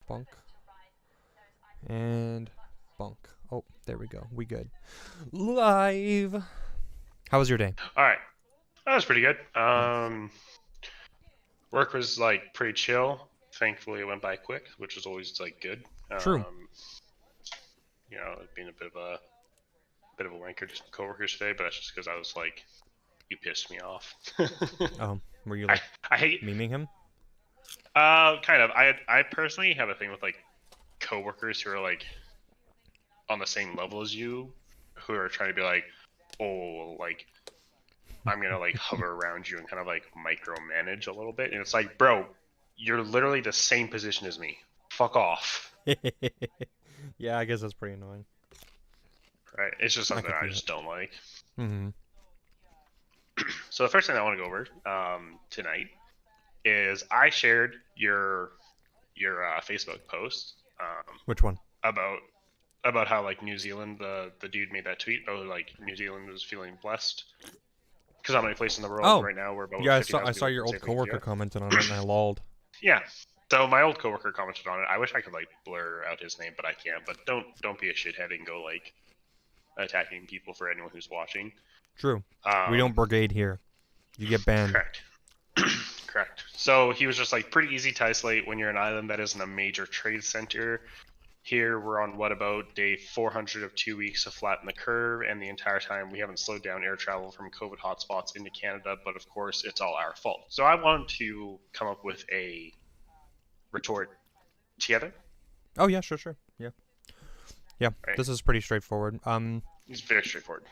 Bunk. And bunk. Oh, there we go. We good. Live. How was your day? All right, that was pretty good. Nice. Work was like pretty chill. Thankfully, it went by quick, which is always like good. True. Being a bit of a wanker to some coworkers today, but that's just because I was like, you pissed me off. Were you I like I hate memeing him? kind of. I personally have a thing with like coworkers who are like on the same level as you, who are trying to be like, oh, like I'm gonna like hover around you and kind of like micromanage a little bit, and it's like, bro, you're literally the same position as me. Fuck off. Yeah, I guess that's pretty annoying. Right? It's just I something could I see that. just don't like. Mm-hmm. So the first thing I want to go over tonight is I shared your Facebook post Which one? about how like New Zealand, the dude made that tweet about like New Zealand was feeling blessed because how many places in the world Oh, right now where about yeah, fifty I thousand saw people your can old safely do coworker it. commented on it, and I lolled. Yeah. So my old coworker commented on it. I wish I could like blur out his name, but I can't. But don't be a shithead and go like attacking people for anyone who's watching. True. We Um, don't brigade here. You get banned. correct. Correct. So he was just like pretty easy to isolate when you're an island that isn't a major trade center. Here we're on what about day 400 of 2 weeks to flatten the curve, and the entire time we haven't slowed down air travel from COVID hotspots into Canada. But of course, it's all our fault. So I wanted to come up with a retort together. Oh yeah, sure, sure. Yeah, yeah. Right? This is pretty straightforward. It's very straightforward.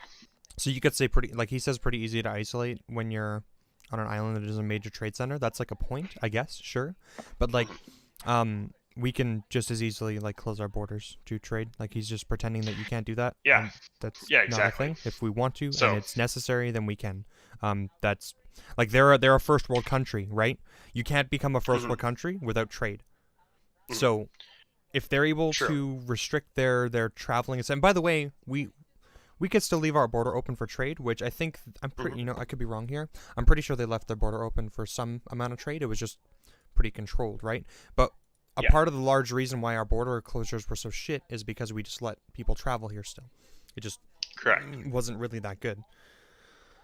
So you could say pretty, like he says, pretty easy to isolate when you're on an island that is a major trade center. That's like a point, I guess, sure. But like, Mm-hmm. we can just as easily like close our borders to trade. Like he's just pretending that you can't do that, Yeah. and that's Yeah. not a Exactly. thing. If we want to and So. it's necessary, then we can. That's like they're a first world country, right? You can't become a first Mm-hmm. world country without trade. Mm-hmm. So if they're able True. to restrict their traveling, and by the way, we could still leave our border open for trade, which I think I'm pretty. Mm-hmm. I could be wrong here. I'm pretty sure they left their border open for some amount of trade. It was just pretty controlled, right? But a Yeah. part of the large reason why our border closures were so shit is because we just let people travel here still. It just Correct. wasn't really that good.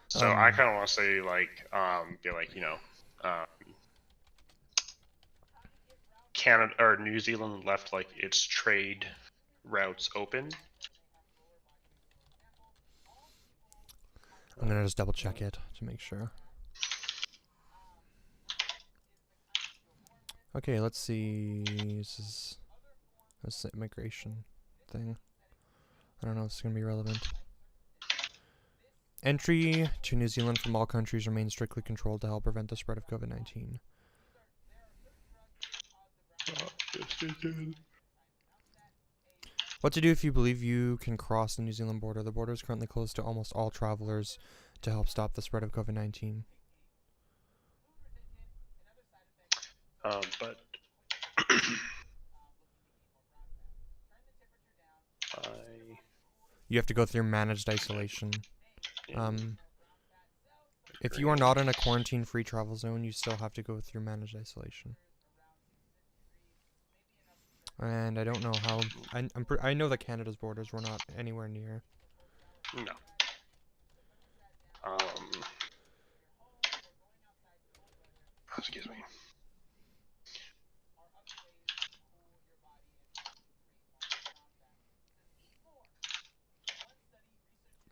So I Um, kind of want to say like be like um, Canada or New Zealand left like its trade routes open. I'm gonna just double check it to make sure. Okay, let's see. This is the immigration thing. I don't know if it's gonna be relevant. Entry to New Zealand from all countries remains strictly controlled to help prevent the spread of COVID-19. What to do if you believe you can cross the New Zealand border? The border is currently closed to almost all travelers to help stop the spread of COVID-19. But I You have to go through managed isolation. in If you are not in a agreement. quarantine-free travel zone, you still have to go through managed isolation. And I don't know how. I know that Canada's borders were not anywhere near. No. Um, excuse me.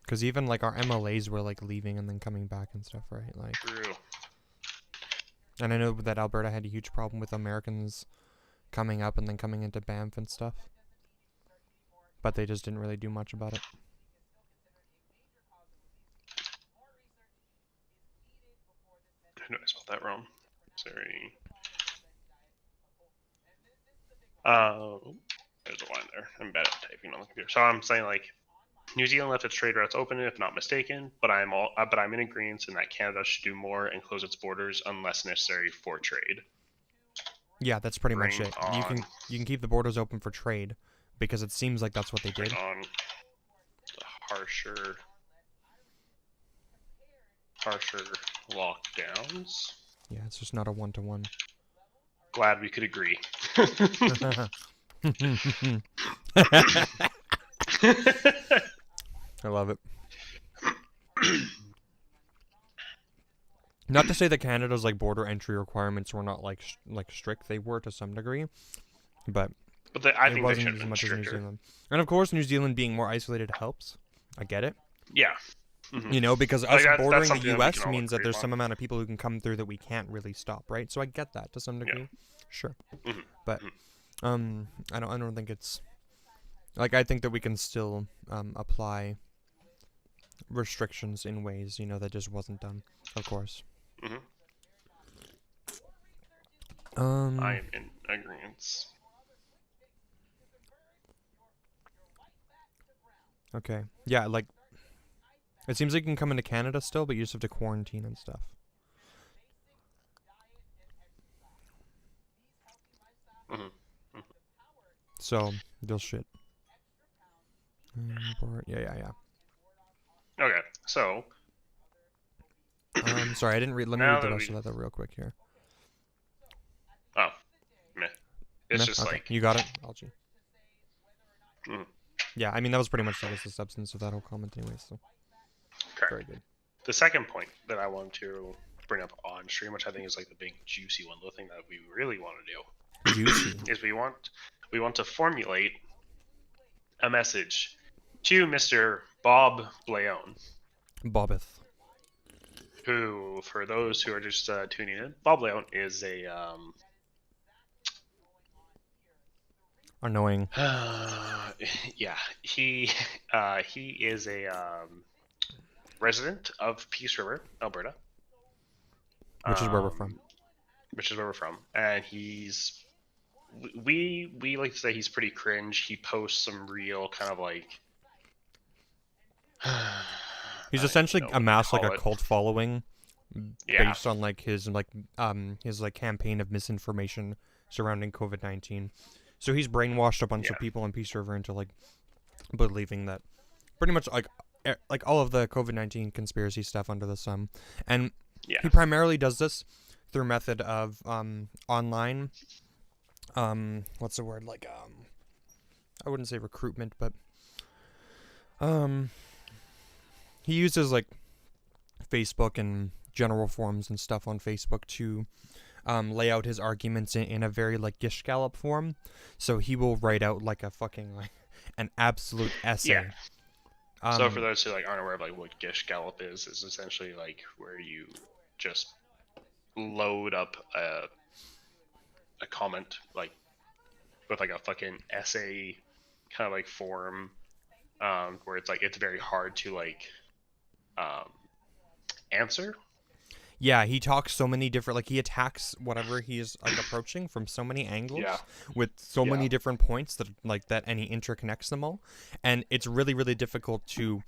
Because even like our MLAs were like leaving and then coming back and stuff, right? Like, True. and I know that Alberta had a huge problem with Americans coming up and then coming into Banff and stuff, but they just didn't really do much about it. I know I spelled that wrong. Sorry. There's a line there. I'm bad at typing on the computer. So I'm saying like New Zealand left its trade routes open, if not mistaken, but I'm in agreement in that Canada should do more and close its borders unless necessary for trade. Yeah, that's pretty much Bring it. on, You can keep the borders open for trade because it seems like that's what they bring did. on the harsher lockdowns. Yeah, it's just not a one-to-one. Glad we could agree. I love it. Not to say that Canada's like border entry requirements were not like strict. They were to some degree, but I it think they wasn't should have as been much as New stricter. Zealand. And of course, New Zealand being more isolated helps. I get it. Yeah. Mm-hmm. You know, because Like us that's bordering the something that we can U.S. all means that agree there's upon. some amount of people who can come through that we can't really stop, right? So I get that to some degree. Sure. Mm-hmm. But I don't think it's like I think that we can still apply restrictions in ways, you know, that just wasn't done, of course. Mm-hmm. I am in agreement. Okay. Yeah, like it seems like you can come into Canada still, but you just have to quarantine and stuff. Mm-hmm. So, they'll shit. Yeah. Okay, so Sorry, I didn't read. Let me now read the that rest we, of that real quick here. oh, meh. It's Meh? just Okay, like you got it, Algie. mm, Yeah, I mean that was pretty much the substance of that whole comment, anyway. So, correct. very good. The second point that I wanted to bring up on stream, which I think is like the big juicy one, the thing that we really want to do, Juicy. is we want to formulate a message to Mr. Bob Blaone, Bobbeth. who, for those who are just tuning in, Bob Blaone is a Annoying. yeah, he is a resident of Peace River, Alberta, Which is where we're from. Which is where we're from, and we like to say he's pretty cringe. He posts some real kind of like He's essentially amassed like a cult following yeah. based on like his campaign of misinformation surrounding COVID-19. So he's brainwashed a bunch of people in Peace River into like believing that pretty much like all of the COVID-19 conspiracy stuff under the sun. And he primarily does this through method of online what's the word, like I wouldn't say recruitment, but he uses like Facebook and general forums and stuff on Facebook to lay out his arguments in a very like Gish Gallop form. So he will write out like a fucking like an absolute essay. Yeah. So for those who like aren't aware of like what Gish Gallop is essentially like where you just load up a comment like with like a fucking essay kind of like form where it's like it's very hard to like answer. Yeah, he talks so many different, like he attacks whatever he is like approaching from so many angles with so many different points that like that, and he interconnects them all, and it's really really difficult to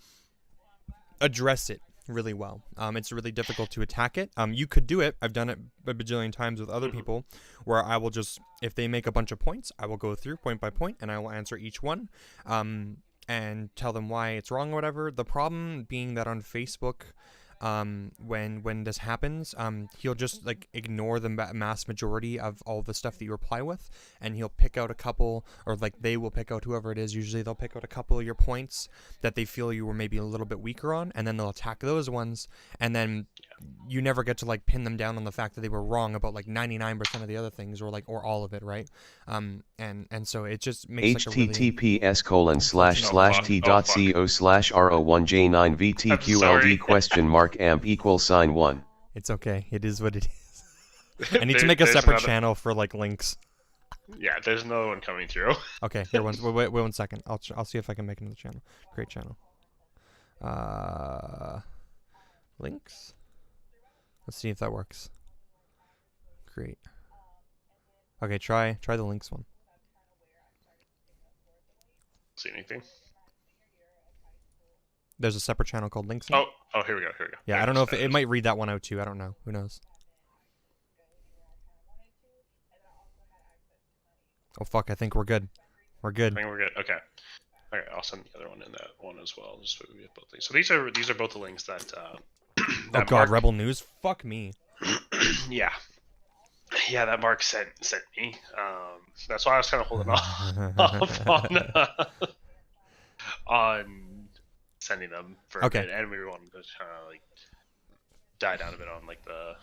address it really well. It's really difficult to attack it. You could do it. I've done it a bajillion times with other people, where I will just, if they make a bunch of points, I will go through point by point and I will answer each one, and tell them why it's wrong or whatever. The problem being that on Facebook, when this happens, he'll just like ignore the mass majority of all the stuff that you reply with, and he'll pick out a couple, or like they will pick out, whoever it is, usually they'll pick out a couple of your points that they feel you were maybe a little bit weaker on, and then they'll attack those ones, and then you never get to like pin them down on the fact that they were wrong about like 99% of the other things, or all of it, right? And so it just makes https://t.co/ro1j9vtqld?amp=1. It's okay. It is what it is. I need to make a separate channel for like links. Yeah, there's another one coming through. Okay, here wait 1 second. I'll see if I can make another channel. Create channel. Links. Let's see if that works. Create. Okay, try the links one. See anything? There's a separate channel called links. Oh, here we go. Yeah, I don't know if it might read that one out too. I don't know. Who knows? Oh fuck! I think we're good. We're good. I think we're good. Okay. Okay, I'll send the other one in that one as well. Just so we have both these. So these are both the links that. Oh god, Rebel News. Fuck me. Yeah. yeah, that Mark sent me. That's why I was kind of holding off on sending them for a bit, and we wanted to kind of like die down a bit on like the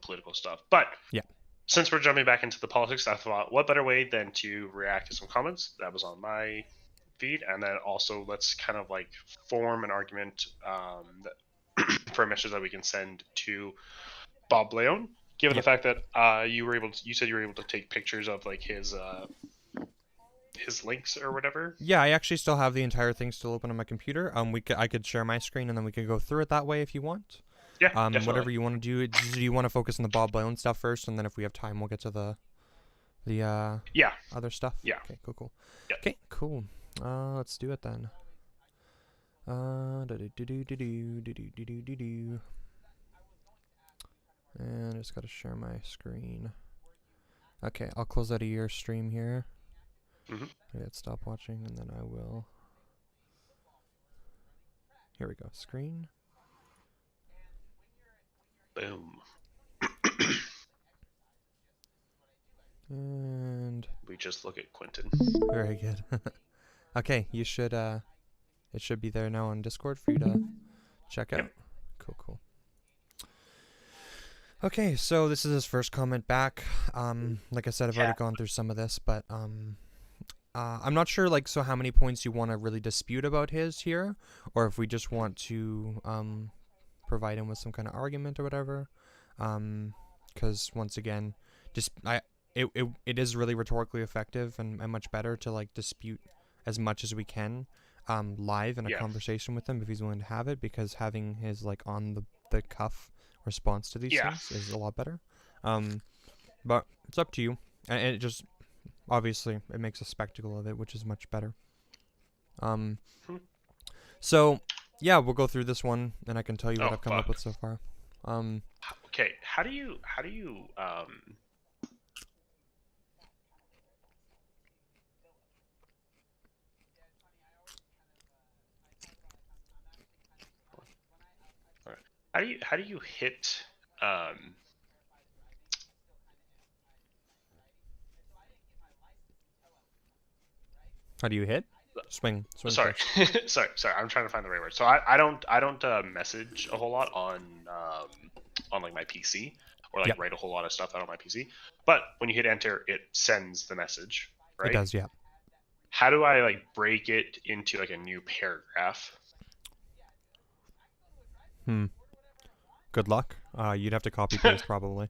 political stuff. But yeah, since we're jumping back into the politics, I thought what better way than to react to some comments that was on my feed, and then also let's kind of like form an argument for a message that we can send to Bob Leon, given the fact that you said you were able to take pictures of like his links or whatever. Yeah, I actually still have the entire thing still open on my computer. I could share my screen and then we could go through it that way if you want. Yeah, definitely. Whatever you want to do. Do you want to focus on the Bob Leon stuff first, and then if we have time, we'll get to the other stuff? Yeah. Okay, cool. Yep. Okay, cool. Let's do it then. And I just gotta share my screen. Okay, I'll close out of your stream here. Hit stop watching, and then I will. Here we go. Screen. Boom. And we just look at Quentin. Very good. Okay, you should it should be there now on Discord for you to check out. Yep. Cool. Okay, so this is his first comment back. Like I said, I've already gone through some of this, but I'm not sure like how many points you want to really dispute about his here, or if we just want to provide him with some kind of argument or whatever. Because once again, it is really rhetorically effective and much better to like dispute as much as we can live in a conversation with him if he's willing to have it, because having his like on the cuff response to these things is a lot better. But it's up to you, and it just obviously it makes a spectacle of it, which is much better. So yeah, we'll go through this one and I can tell you what I've come up with so far. Okay, how do you how do you hit How do you hit? Swing sorry. sorry, I'm trying to find the right word. So I don't message a whole lot on like my PC, or like write a whole lot of stuff out on my PC. But when you hit enter, it sends the message, right? It does, yeah. How do I like break it into like a new paragraph? Good luck. You'd have to copy paste probably.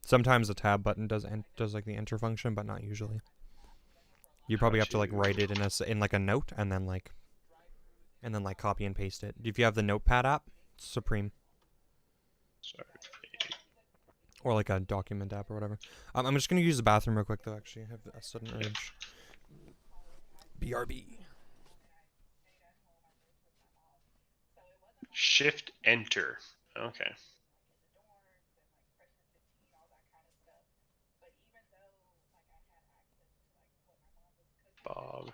Sometimes the tab button does like the enter function, but not usually. You probably have to like write it in like a note and then like copy and paste it. If you have the Notepad app, supreme. Sorry. Or like a document app or whatever. I'm just gonna use the bathroom real quick though. Actually, I have a sudden urge. BRB. Shift enter. Okay. Bob.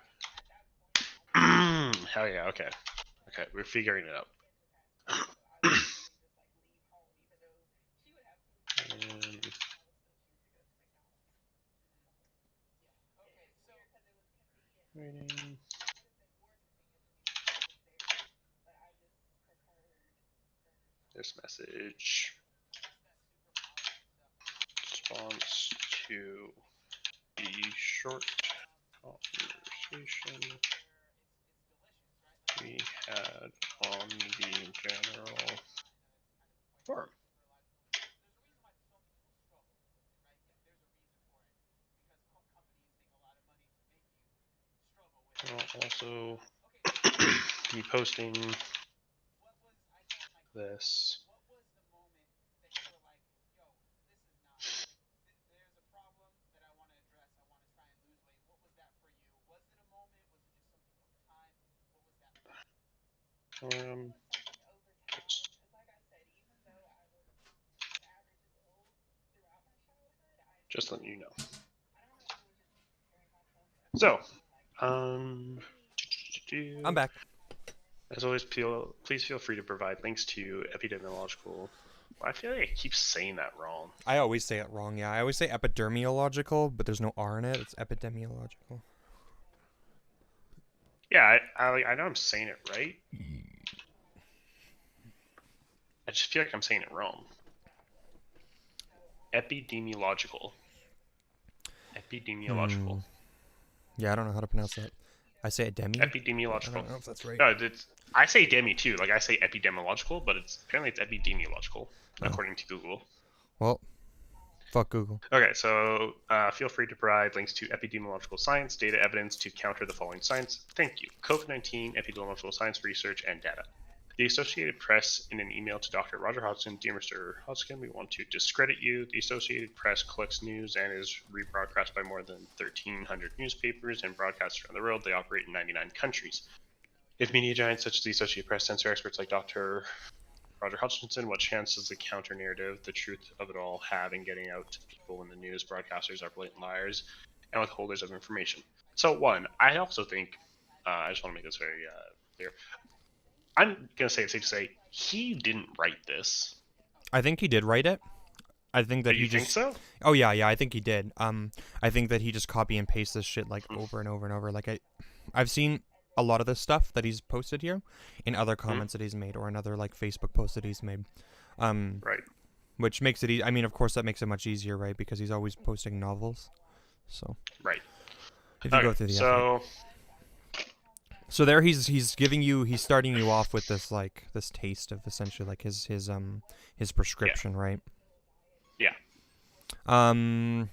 Hell yeah, okay. Okay, we're figuring it out. Waiting. This message. Response to the short conversation we had on the general forum. I'll also be posting this. Just letting you know. So, I'm back. As always, please feel free to provide links to epidemiological I feel like I keep saying that wrong. I always say it wrong, yeah. I always say epidemiological, but there's no R in it. It's epidemiological. Yeah, I know I'm saying it right. I just feel like I'm saying it wrong. Epidemiological. Epidemiological. Yeah, I don't know how to pronounce that. I say it demi. Epidemiological. I don't know if that's right. No, I say demi too. Like I say epidemiological, but apparently it's epidemiological according to Google. Well, fuck Google. Okay, so feel free to provide links to epidemiological science, data evidence to counter the following science. Thank you. COVID-19 epidemiological science research and data. The Associated Press, in an email to Dr. Roger Hodgson, dear Mr. Hodgson, we want to discredit you. The Associated Press collects news and is rebroadcast by more than 1,300 newspapers and broadcasts around the world. They operate in 99 countries. If media giants such as the Associated Press censor experts like Dr. Roger Hutchinson, what chance does the counter-narrative, the truth of it all, have in getting out to people in the news? Broadcasters are blatant liars and withholders of information. So, one, I also think, I just want to make this very clear. I'm going to say it's safe to say he didn't write this. I think he did write it. I think that you think so? Oh yeah, I think he did. I think that he just copy and paste this shit like over and over and over. Like I've seen a lot of this stuff that he's posted here in other comments that he's made or in other like Facebook posts that he's made. Right. Which makes it I mean, of course that makes it much easier, right? Because he's always posting novels. So right. If you go through the effort. So there he's starting you off with this like this taste of essentially like his prescription, right? Yeah.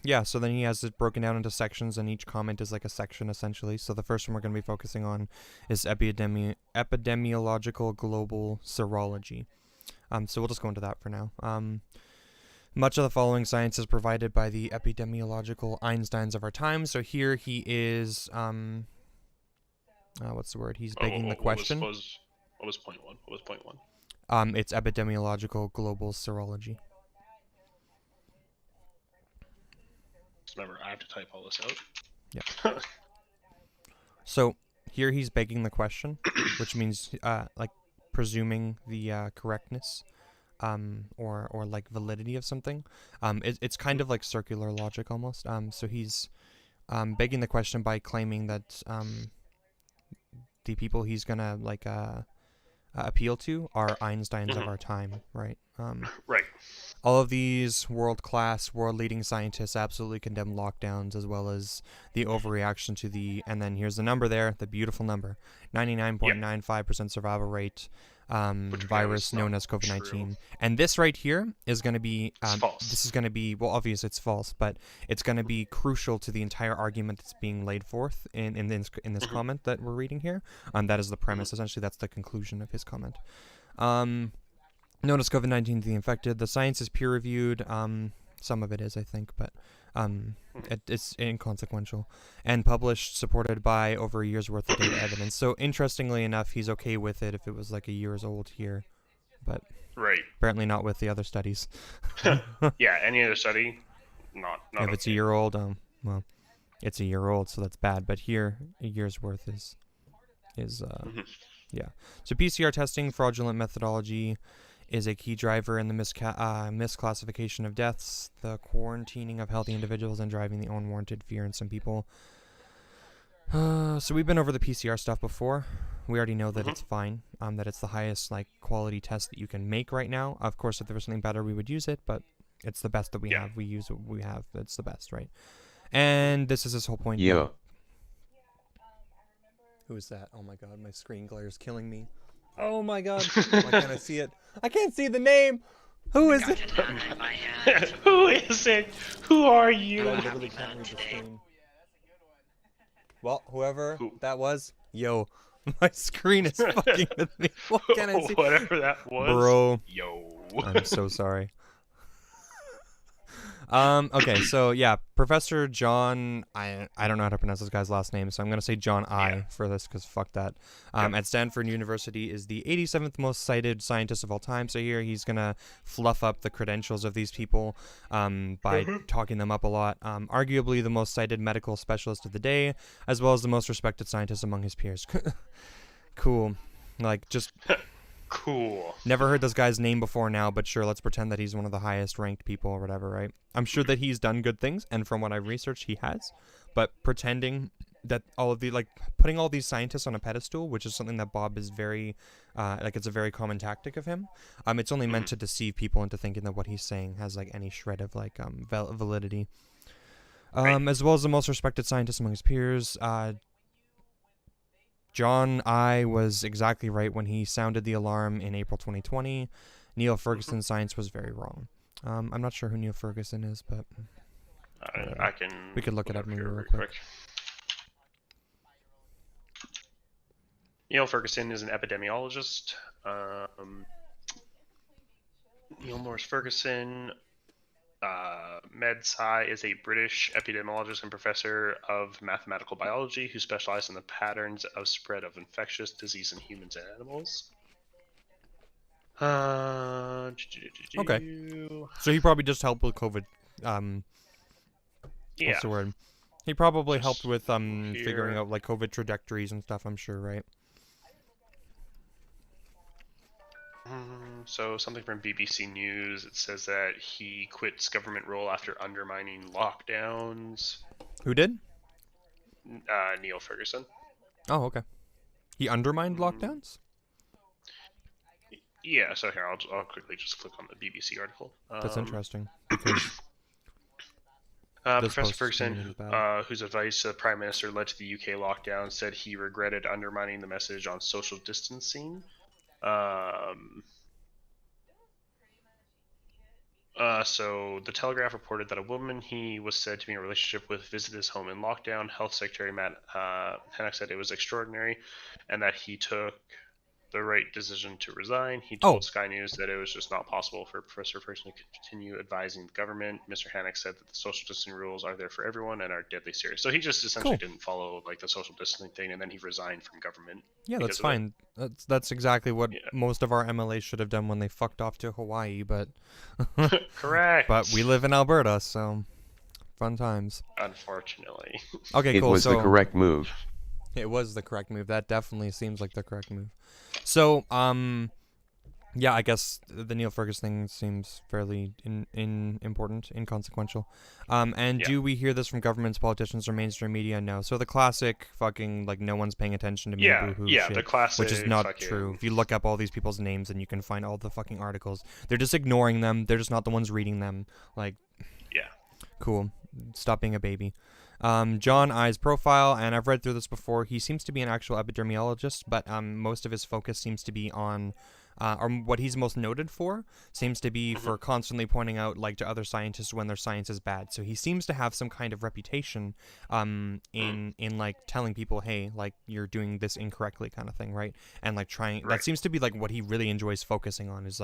Yeah, so then he has it broken down into sections, and each comment is like a section essentially. So the first one we're going to be focusing on is epidemiological global serology. So we'll just go into that for now. Much of the following science is provided by the epidemiological Einsteins of our time. So here he is what's the word? He's begging the question. What was point one? What was point one? It's epidemiological global serology. Remember, I have to type all this out. Yeah. So here he's begging the question, which means like presuming the correctness, or like validity of something. It's kind of like circular logic almost. So he's begging the question by claiming that the people he's gonna like appeal to are Einsteins of our time, right? Right. All of these world-class, world-leading scientists absolutely condemn lockdowns as well as the overreaction to and then here's the number there, the beautiful number, 99.95% survival rate, virus known as COVID-19. And this right here is going to be, this is going to be, well, obviously it's false, but it's going to be crucial to the entire argument that's being laid forth in this comment that we're reading here. That is the premise, essentially. That's the conclusion of his comment. Known as COVID-19 to the infected. The science is peer-reviewed. Some of it is, I think, but it's inconsequential. And published, supported by over a year's worth of data evidence. So, interestingly enough, he's okay with it if it was like a year's old here. But apparently not with the other studies. Yeah, any other study, not if it's a year old, well, it's a year old, so that's bad. But here, a year's worth is yeah. So PCR testing, fraudulent methodology, is a key driver in the misclassification of deaths, the quarantining of healthy individuals, and driving the unwarranted fear in some people. So we've been over the PCR stuff before. We already know that it's fine, that it's the highest like quality test that you can make right now. Of course, if there was something better, we would use it, but it's the best that we have. We use what we have. It's the best, right? And this is his whole point. Yeah. Who is that? Oh my god, my screen glare is killing me. Oh my god. Why can't I see it? I can't see the name! Who is it? Who is it? Who are you? I literally can't read the screen. Well, whoever that was, yo, my screen is fucking with me. What can I see? Whatever that was. Bro. Yo. I'm so sorry. Okay, so yeah, Professor John, I don't know how to pronounce this guy's last name, so I'm going to say John I for this, because fuck that. At Stanford University is the 87th most cited scientist of all time, so here he's going to fluff up the credentials of these people by talking them up a lot. Arguably the most cited medical specialist of the day, as well as the most respected scientist among his peers. Cool. Like, just... Cool. Never heard this guy's name before now, but sure, let's pretend that he's one of the highest ranked people or whatever, right? I'm sure that he's done good things, and from what I've researched, he has. But pretending that all of the, like, putting all these scientists on a pedestal, which is something that Bob is very, like, it's a very common tactic of him. It's only meant to deceive people into thinking that what he's saying has, like, any shred of, like, validity. As well as the most respected scientist among his peers, John I was exactly right when he sounded the alarm in April 2020. Neil Ferguson's science was very wrong. I'm not sure who Neil Ferguson is, but we could look it up maybe real quick. Neil Ferguson is an epidemiologist. Neil Morris Ferguson, MedSci, is a British epidemiologist and professor of mathematical biology who specialized in the patterns of spread of infectious disease in humans and animals. Okay. So he probably just helped with COVID. Yeah. What's the word? He probably helped with figuring out like COVID trajectories and stuff, I'm sure, right? So something from BBC News, it says that he quit his government role after undermining lockdowns. Who did? Neil Ferguson. Oh, okay. He undermined lockdowns? Yeah, so here, I'll quickly just click on the BBC article. That's interesting. Because Professor Ferguson, whose advice to the Prime Minister led to the UK lockdown, said he regretted undermining the message on social distancing. So the Telegraph reported that a woman he was said to be in a relationship with visited his home in lockdown. Health Secretary Matt Hancock said it was extraordinary and that he took the right decision to resign. He told Sky News that it was just not possible for Professor Ferguson to continue advising the government. Mr. Hancock said that the social distancing rules are there for everyone and are deadly serious. So he just essentially didn't follow like the social distancing thing, and then he resigned from government. Yeah, that's fine. That's exactly what most of our MLAs should have done when they fucked off to Hawaii, but correct. But we live in Alberta, so fun times. Unfortunately. Okay, cool. It was the correct move. It was the correct move. That definitely seems like the correct move. So, yeah, I guess the Neil Ferguson thing seems fairly important, inconsequential. Do we hear this from governments, politicians, or mainstream media? No. So the classic fucking, like, no one's paying attention to me, boo-hoo shit, the classic, which is not true. If you look up all these people's names, and you can find all the fucking articles. They're just ignoring them. They're just not the ones reading them. Like, yeah. Cool. Stop being a baby. John I's profile, and I've read through this before. He seems to be an actual epidemiologist, but most of his focus seems to be on, or what he's most noted for, seems to be for constantly pointing out, like, to other scientists when their science is bad. So he seems to have some kind of reputation, in like telling people, hey, like, you're doing this incorrectly, kind of thing, right? And like trying. That seems to be like what he really enjoys focusing on, is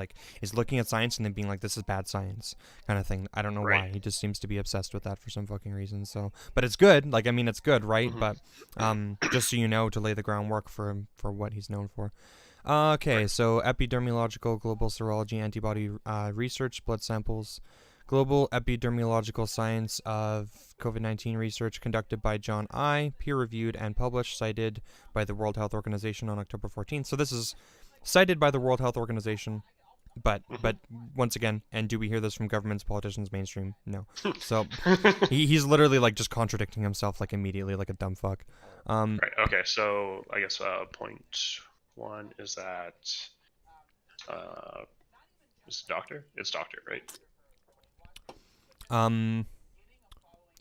looking at science and then being like, this is bad science, kind of thing. I don't know why. He just seems to be obsessed with that for some fucking reason. So, but it's good. Like, I mean, it's good, right? But just so you know, to lay the groundwork for what he's known for. Okay, so epidemiological global serology antibody research, blood samples, global epidemiological science of COVID-19 research conducted by John I, peer-reviewed and published, cited by the World Health Organization on October 14th. So this is cited by the World Health Organization, but once again, and do we hear this from governments, politicians, mainstream? No. So he's literally like just contradicting himself like immediately, like a dumb fuck. Right. Okay. So I guess point one is that it's doctor. It's doctor, right?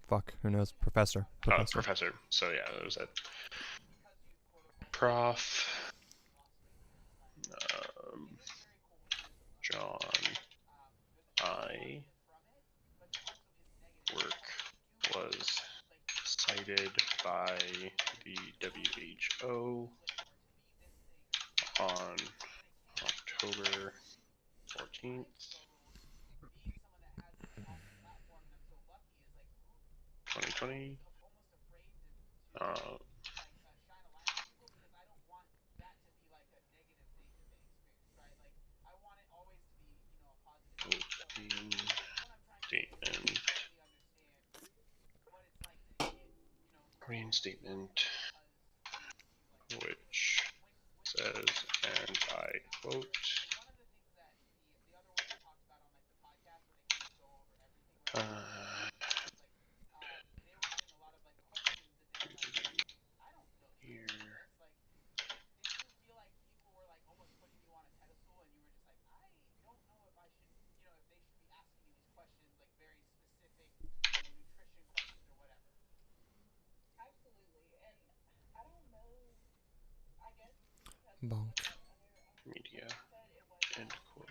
Fuck. Who knows? Professor. Oh, professor. So yeah, that was it. Prof. John I. Work was cited by the WHO on October 14th. 2020. Statement, which says, and I quote, Bonk. Media. End quote.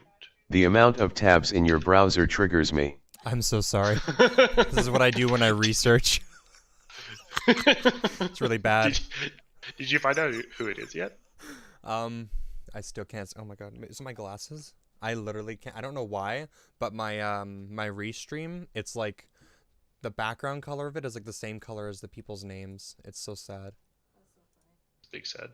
The amount of tabs in your browser triggers me. I'm so sorry. This is what I do when I research. It's really bad. Did you find out who it is yet? I still can't. Oh my god, is it my glasses? I literally can't. I don't know why, but my my restream, it's like the background color of it is like the same color as the people's names. It's so sad. Big sad.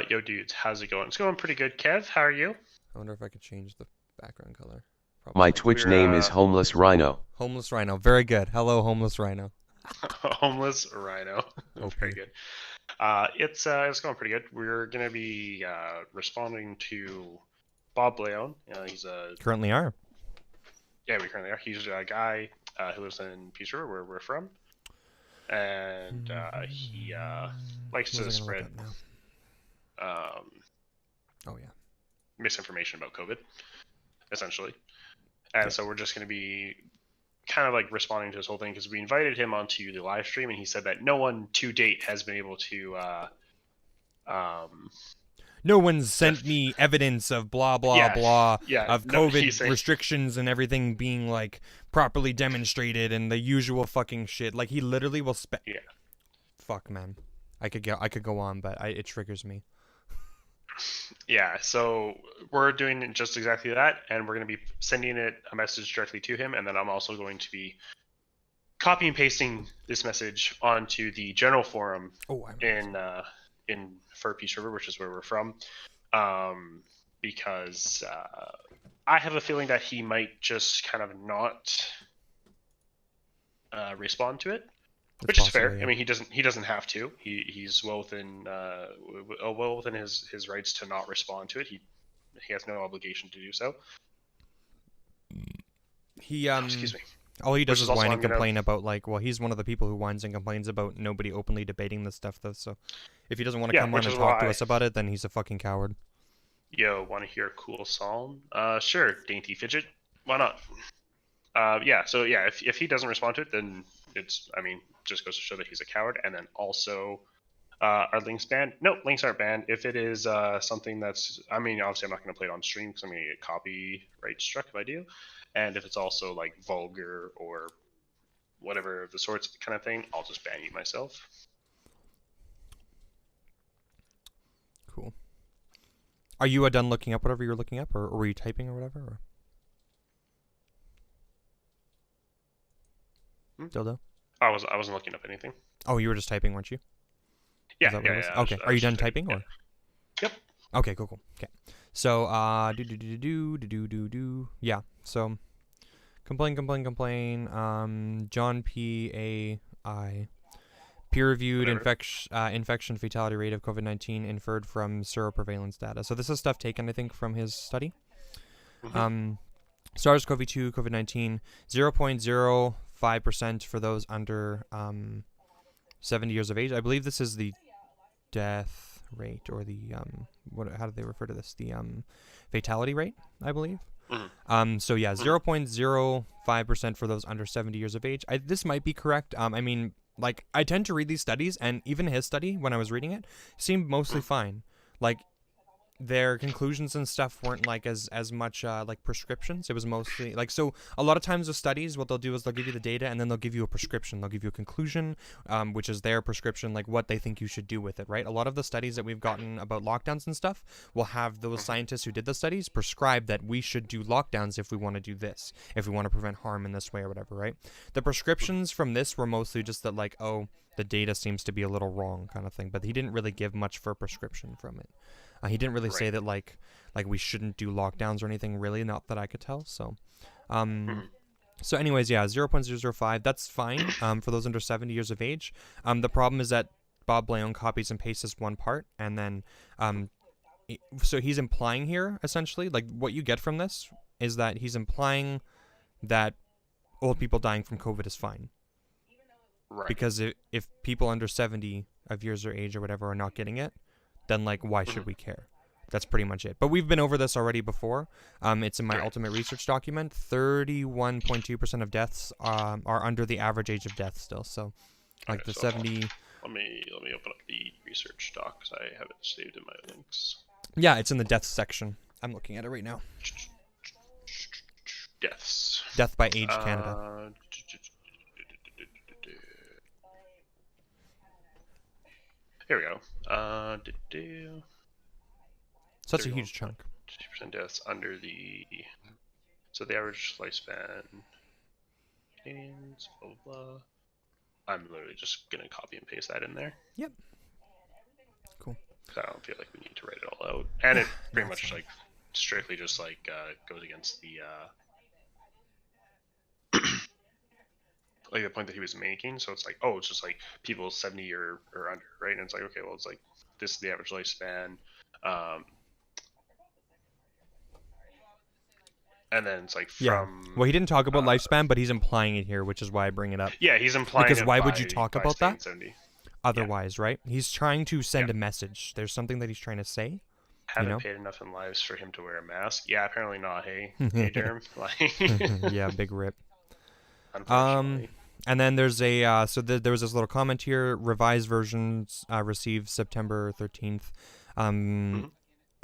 Yo, dudes, how's it going? It's going pretty good. Kev, how are you? I wonder if I could change the background color. Probably. My Twitch name is Homeless Rhino. Homeless Rhino. Very good. Hello, Homeless Rhino. Homeless Rhino. Okay. Very good. It's going pretty good. We're gonna be responding to Bob Leon. He's a Currently are. Yeah, we currently are. He's a guy who lives in Peace River, where we're from, and he likes to spread oh yeah, misinformation about COVID, essentially. And so we're just going to be kind of like responding to this whole thing because we invited him onto the live stream, and he said that no one to date has been able to no one's sent me evidence of blah blah blah of COVID restrictions and everything being like properly demonstrated and the usual fucking shit. Like he literally will fuck, man. I could go on, but it triggers me. Yeah, so we're doing just exactly that, and we're going to be sending a message directly to him, and then I'm also going to be copy and pasting this message onto the general forum in Peace River, which is where we're from, because I have a feeling that he might just kind of not respond to it. Which is fair. Yeah. I mean, he doesn't have to. He's well within his rights to not respond to it. He has no obligation to do so. Excuse me. All he does is whine and complain about he's one of the people who whines and complains about nobody openly debating this stuff though. So if he doesn't want to come on and talk to us about it, then he's a fucking coward. Yo, want to hear a cool psalm? Sure, Dainty Fidget. Why not? If he doesn't respond to it, then just goes to show that he's a coward. And then also, are links banned? No, links aren't banned. If it is something that's, obviously I'm not going to play it on stream because I'm going to get copyright struck if I do. And if it's also like vulgar or whatever of the sorts kind of thing, I'll just ban you myself. Cool. Are you done looking up whatever you're looking up, or were you typing or whatever? Or? Dildo? I wasn't looking up anything. Oh, you were just typing, weren't you? Yeah. Okay. Are you done typing or? Yep. Okay. Cool. Okay. So yeah. So complain. John P. A. Peer-reviewed infection fatality rate of COVID-19 inferred from seroprevalence data. So this is stuff taken, I think, from his study. Mm-hmm. SARS-CoV-2, COVID-19, 0.05% for those under 70 years of age. I believe this is the death rate, or the how do they refer to this? The fatality rate, I believe. Mm-hmm. 0.05% for those under 70 years of age. This might be correct. I tend to read these studies, and even his study, when I was reading it, seemed mostly fine. Like, their conclusions and stuff weren't like as much like prescriptions. It was mostly like, so a lot of times with studies, what they'll do is they'll give you the data and then they'll give you a prescription. They'll give you a conclusion, which is their prescription, like what they think you should do with it, right? A lot of the studies that we've gotten about lockdowns and stuff will have those scientists who did the studies prescribe that we should do lockdowns if we want to do this, if we want to prevent harm in this way or whatever, right? The prescriptions from this were mostly just that, like, oh, the data seems to be a little wrong kind of thing, but he didn't really give much for a prescription from it. He didn't really say that like we shouldn't do lockdowns or anything, really, not that I could tell. So, so anyways, yeah, 0.005, that's fine for those under 70 years of age. The problem is that Bob Leon copies and pastes this one part, and then so he's implying here, essentially, like what you get from this is that he's implying that old people dying from COVID is fine. Right. Because if people under 70 of years or age or whatever are not getting it, then like why should we care? That's pretty much it. But we've been over this already before. It's in my ultimate research document. 31.2% of deaths are under the average age of death still. So like the 70 Let me open up the research doc because I have it saved in my links. Yeah, it's in the deaths section. I'm looking at it right now. Deaths. Death by age Canada. Here we go. So that's a huge chunk. 50% deaths under the. So the average lifespan. Canadians, blah blah blah. I'm literally just gonna copy and paste that in there. Yep. Cool. I don't feel like we need to write it all out, and it pretty much like strictly just like goes against the like the point that he was making. So it's like, oh, it's just like people 70 or under, right? And it's like, okay, well, it's like this is the average lifespan, and then it's like from. Well, he didn't talk about lifespan, but he's implying it here, which is why I bring it up. Yeah, he's implying because it why would you talk about that? 70. Otherwise, right? He's trying to send a message. There's something that he's trying to say. Haven't paid enough in lives for him to wear a mask. Yeah, apparently not. Hey, hey, Derm. Like, yeah, big rip. Unfortunately. And then there's a there was this little comment here. Revised versions received September 13th. And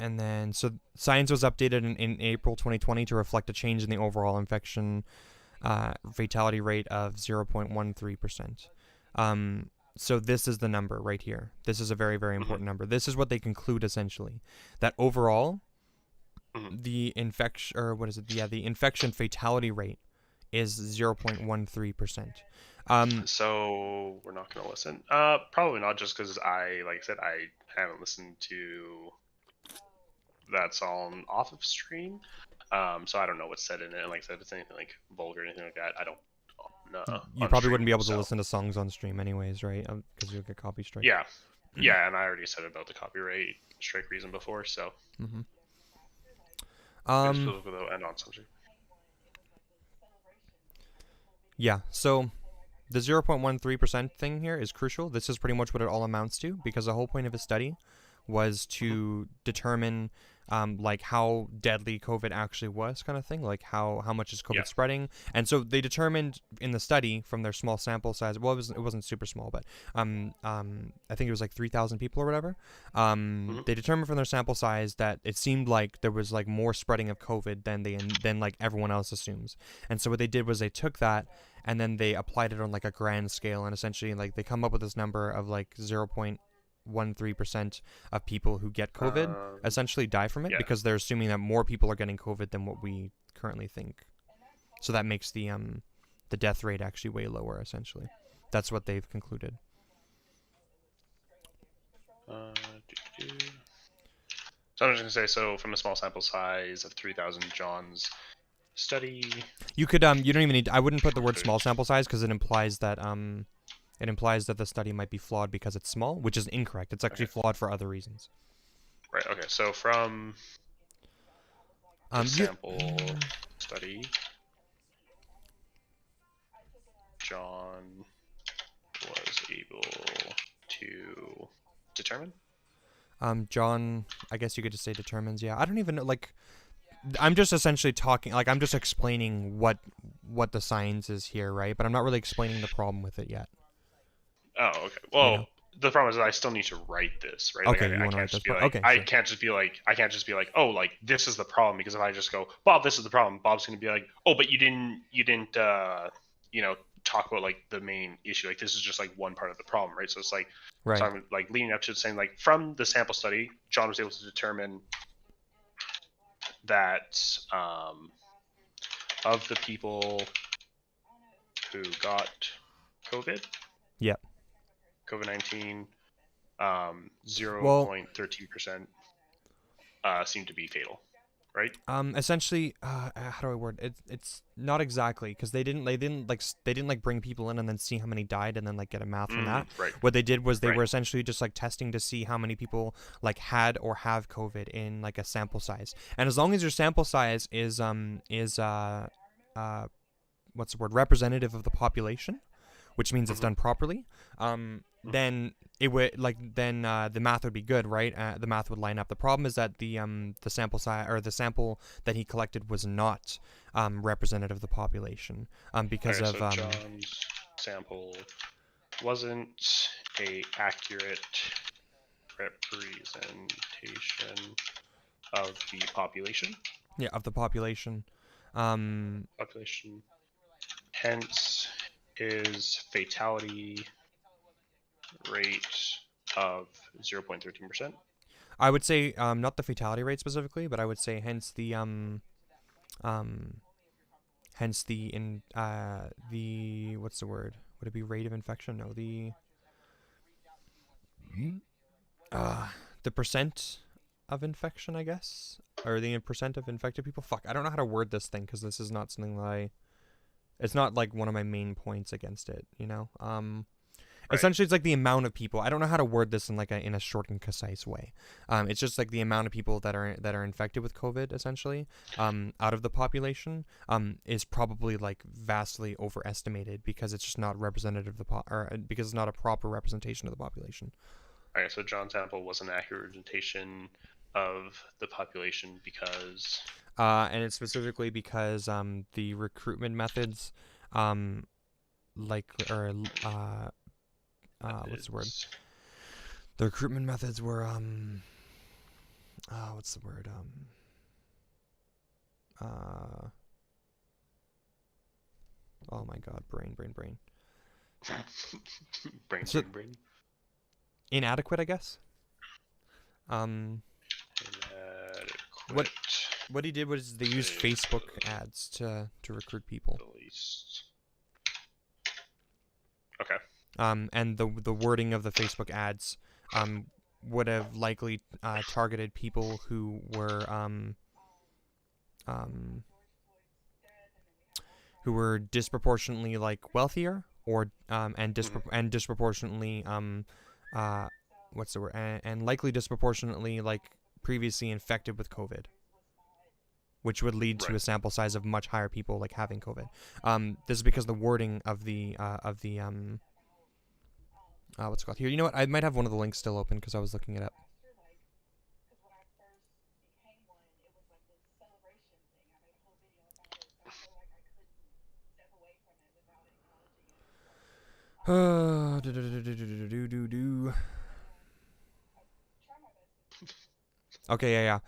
then so science was updated in April 2020 to reflect a change in the overall infection fatality rate of 0.13%. So this is the number right here. This is a very, very important number. This is what they conclude essentially, that overall, the infection the infection fatality rate is 0.13%. So we're not gonna listen. Probably not, just because like I said, I haven't listened to that song off of stream. So I don't know what's said in it. And like I said, if it's anything like vulgar or anything like that, I don't. You probably wouldn't be able to listen to songs on stream anyways, right? Because you'll get copy strike. Yeah, yeah, and I already said about the copyright strike reason before, so. And on subject. Yeah, so the 0.13% thing here is crucial. This is pretty much what it all amounts to, because the whole point of his study was to determine like how deadly COVID actually was, kind of thing, like how much is COVID spreading. And so they determined in the study from their small sample size, well, it wasn't super small, but I think it was like 3,000 people or whatever. They determined from their sample size that it seemed like there was like more spreading of COVID than like everyone else assumes. And so what they did was they took that and then they applied it on like a grand scale, and essentially like they come up with this number of like 0.13% of people who get COVID essentially die from it, because they're assuming that more people are getting COVID than what we currently think. So that makes the death rate actually way lower, essentially. That's what they've concluded. So I'm just gonna say, so from a small sample size of 3,000, John's study. You could you don't even need. I wouldn't put the word small sample size, because it implies that the study might be flawed because it's small, which is incorrect. It's actually flawed for other reasons. Right. Okay. So from sample study, John was able to determine. John, I guess you could just say determines. Yeah, I don't even know. Like, I'm just essentially talking. Like, I'm just explaining what the science is here, right? But I'm not really explaining the problem with it yet. Oh, okay. Well, the problem is that I still need to write this, right? Okay, like, you want to write this? Okay, I can't just be like, oh, like this is the problem, because if I just go, Bob, this is the problem, Bob's gonna be like, oh, but you didn't, talk about like the main issue. Like this is just like one part of the problem, right? So it's like, so I'm like leading up to saying like from the sample study, John was able to determine that of the people who got COVID. Yep. COVID-19, 0.13% seem to be fatal, right? Essentially, how do I word it? It's not exactly, because they didn't bring people in and then see how many died and then like get a math from that. Right. What they did was they were essentially just like testing to see how many people like had or have COVID in like a sample size. And as long as your sample size is what's the word, representative of the population, which means it's done properly, then it would the math would be good, right? The math would line up. The problem is that the sample size, or the sample that he collected, was not representative of the population because of so John's sample wasn't a accurate representation of the population. Yeah, of the population. Population. Hence, his fatality rate of 0.13%. I would say not the fatality rate specifically, but I would say hence the the what's the word? Would it be rate of infection? No, the percent of infection, I guess, or the percent of infected people. Fuck, I don't know how to word this thing because this is not something that it's not like one of my main points against it, you know. Right. Essentially, it's like the amount of people. I don't know how to word this in like in a short and concise way. It's just like the amount of people that are infected with COVID, essentially, out of the population, is probably like vastly overestimated because it's just not representative of or because it's not a proper representation of the population. Okay, so John's sample was an accurate representation of the population because. And it's specifically because the recruitment methods, what's the word? The recruitment methods were what's the word? Oh my god, brain. brain. Inadequate, I guess. What he did was they used Facebook ads to recruit people. Okay. And the wording of the Facebook ads would have likely targeted people who were disproportionately like wealthier or and disproportionately what's the word, and likely disproportionately like previously infected with COVID, which would lead to a sample size of much higher people like having COVID. This is because the wording of the what's it called here? You know what? I might have one of the links still open because I was looking it up. Okay, yeah.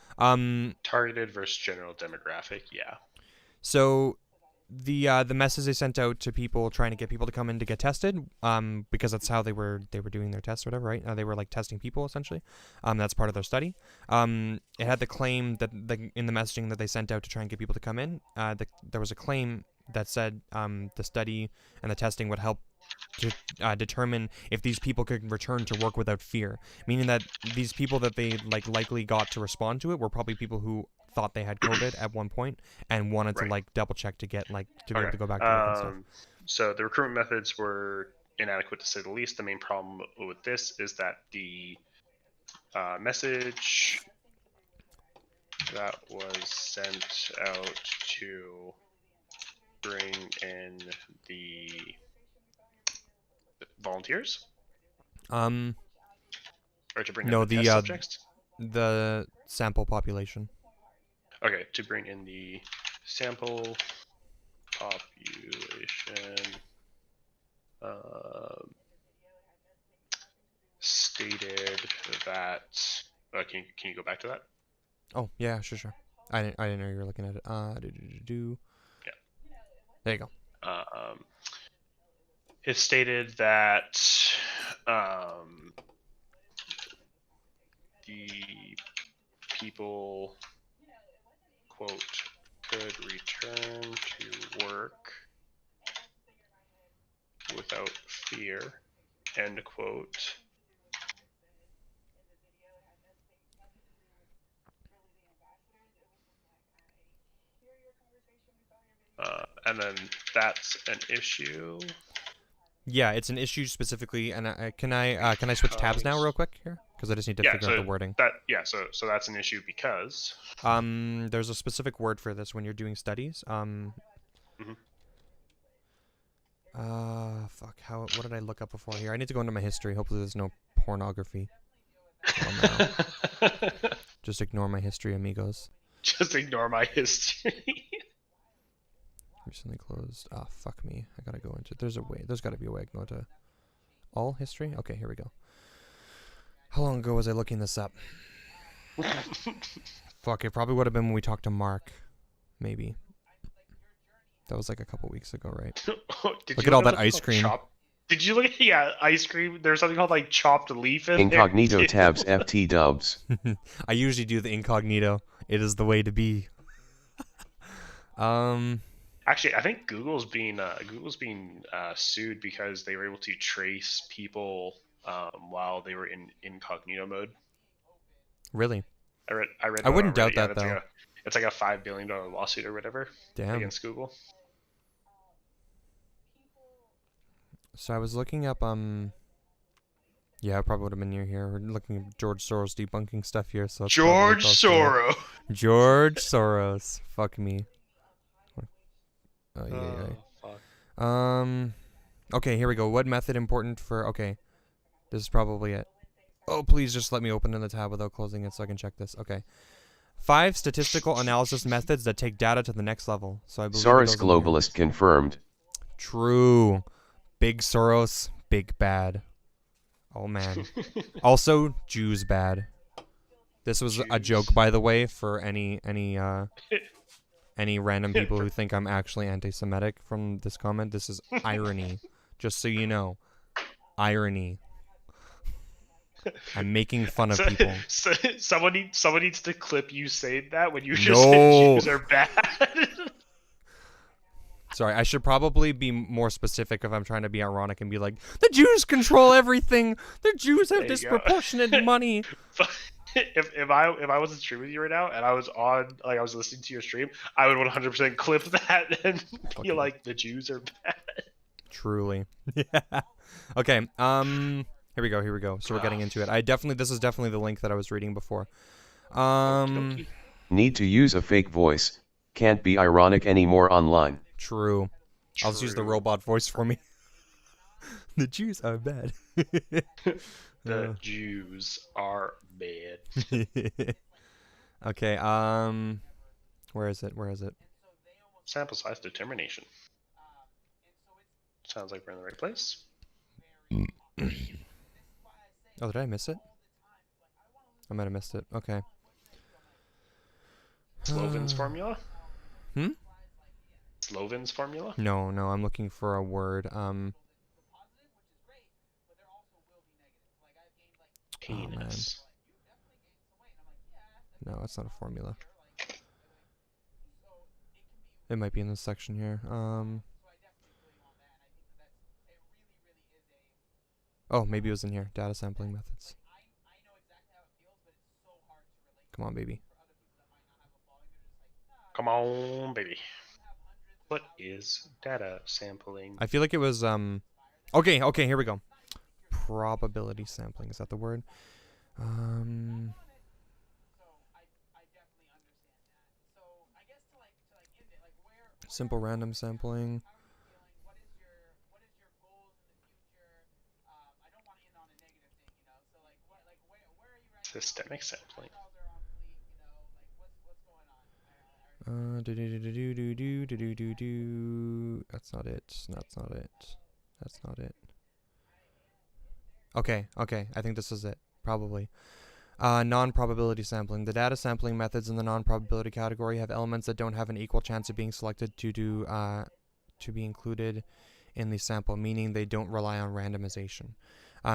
Targeted versus general demographic, yeah. So the message they sent out to people trying to get people to come in to get tested, because that's how they were doing their tests or whatever, right? They were like testing people essentially. That's part of their study. It had the claim that in the messaging that they sent out to try and get people to come in, there was a claim that said the study and the testing would help to determine if these people could return to work without fear, meaning that these people that they like likely got to respond to it were probably people who thought they had COVID at one point and wanted to like double check to get like to be able to go back to work and stuff. So the recruitment methods were inadequate to say the least. The main problem with this is that the message that was sent out to bring in the volunteers, or to bring in the test subjects, the sample population. Okay, to bring in the sample population, stated that. Can you go back to that? Oh yeah, sure. I didn't know you were looking at it. Yeah. There you go. It stated that the people, quote, could return to work without fear, end quote. And then that's an issue. Yeah, it's an issue specifically, and can I switch tabs now real quick here? Because I just need to figure out the wording. So that's an issue because there's a specific word for this when you're doing studies. Fuck. What did I look up before here? I need to go into my history. Hopefully there's no pornography. Oh, no. Just ignore my history, amigos. Just ignore my history. Recently closed. Ah, fuck me. I gotta go into. There's a way. There's gotta be a way I can go to All history? Okay, here we go. How long ago was I looking this up? Fuck, it probably would have been when we talked to Mark. Maybe. That was like a couple weeks ago, right? Look at all that ice cream. Did you look at, ice cream? There's something called, like, chopped leaf in Incognito there, tabs FT dubs. I usually do the incognito. It is the way to be. Actually, I think Google's being sued because they were able to trace people while they were in incognito mode. Really? I read. I wouldn't doubt that though. It's like a $5 billion lawsuit or whatever. Damn. Against Google. So I was looking up yeah, I probably would have been near here. We're looking at George Soros debunking stuff here, so George Soros. George Soros. Fuck me. Oh fuck. Okay, here we go. What method important for okay. This is probably it. Oh, please just let me open in the tab without closing it so I can check this. Okay. 5 statistical analysis methods that take data to the next level. So I believe Soros globalist confirmed. True. Big Soros, big bad. Oh man. Also, Jews bad. This was a joke, by the way, for any random people who think I'm actually anti-Semitic from this comment. This is irony. Just so you know. Irony. I'm making fun of people. Someone needs to clip you saying that when you just said Jews are bad. Sorry, I should probably be more specific if I'm trying to be ironic and be like, the Jews control everything. The Jews have disproportionate money. If I wasn't streaming with you right now and I was I was listening to your stream, I would 100% clip that and be like, the Jews are bad. Truly. Yeah. Okay. Here we go. So we're getting into it. This is definitely the link that I was reading before. Need to use a fake voice. Can't be ironic anymore online. True. I'll just use the robot voice for me. The Jews are bad. The Jews are bad. Okay, where is it? Sample size determination. Sounds like we're in the right place. Oh, did I miss it? I might have missed it. Okay. Sloven's formula? Hmm? Sloven's formula? No, I'm looking for a word. Penis. No, it's not a formula. It might be in this section here. Oh, maybe it was in here. Data sampling methods. Come on, baby. Come on, baby. What is data sampling? I feel like it was okay, here we go. Probability sampling, is that the word? Simple random sampling. Systemic sampling. That's not it. Okay, I think this is it, probably. Non-probability sampling. The data sampling methods in the non-probability category have elements that don't have an equal chance of being selected to be included in the sample, meaning they don't rely on randomization.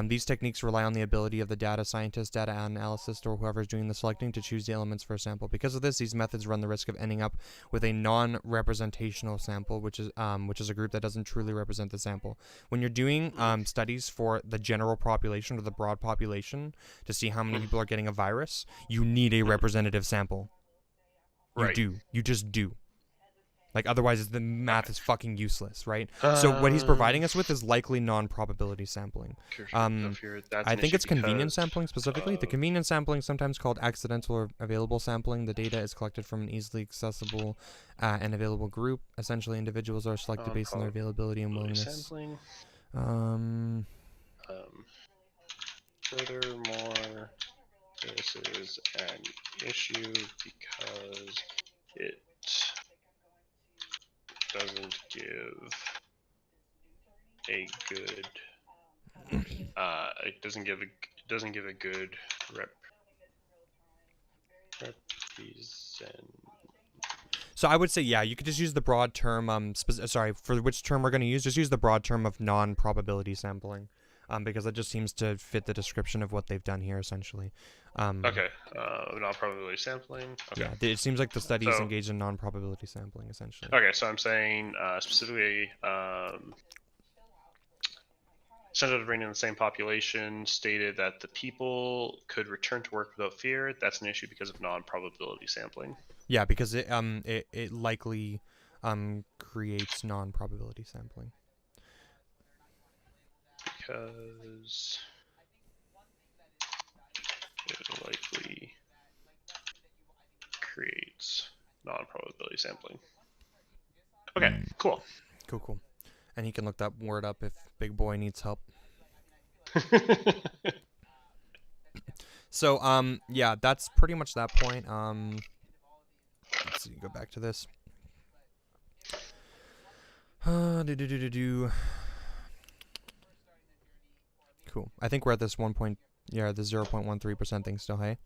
These techniques rely on the ability of the data scientist, data analyst, or whoever is doing the selecting to choose the elements for a sample. Because of this, these methods run the risk of ending up with a non-representational sample, which is a group that doesn't truly represent the sample. When you're doing studies for the general population or the broad population to see how many people are getting a virus, you need a representative sample. You just do. Like, otherwise, the math is fucking useless, right? So what he's providing us with is likely non-probability sampling. I think it's convenience sampling specifically. The convenience sampling, sometimes called accidental or available sampling. The data is collected from an easily accessible and available group. Essentially, individuals are selected based on their availability and willingness. Furthermore, this is an issue because it doesn't give a good it doesn't give a good represent. So I would say, yeah, you could just use the broad term. Sorry, for which term we're going to use, just use the broad term of non-probability sampling, because that just seems to fit the description of what they've done here, essentially. Okay, non-probability sampling. Okay. Yeah, it seems like the study is engaged in non-probability sampling, essentially. Okay, so I'm saying specifically, Center of the Brain in the same population stated that the people could return to work without fear. That's an issue because of non-probability sampling. Yeah, because it likely creates non-probability sampling. Because it likely creates non-probability sampling. Okay, cool. Cool. And he can look that word up if Big Boy needs help. So, yeah, that's pretty much that point. Let's see, go back to this. Cool. I think we're at this the 0.13% thing still, hey?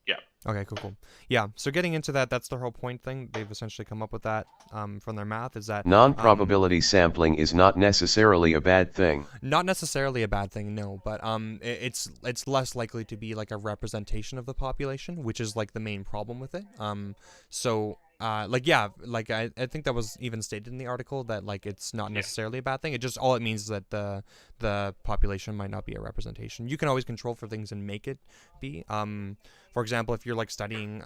Yeah. Okay, cool. Yeah, so getting into that, that's the whole point thing. They've essentially come up with that from their math, is that... Non-probability sampling is not necessarily a bad thing. Not necessarily a bad thing, no, but it's less likely to be like a representation of the population, which is like the main problem with it. I think that was even stated in the article that like it's not necessarily a bad thing. It just all it means is that the population might not be a representation. You can always control for things and make it be. For example, if you're like studying,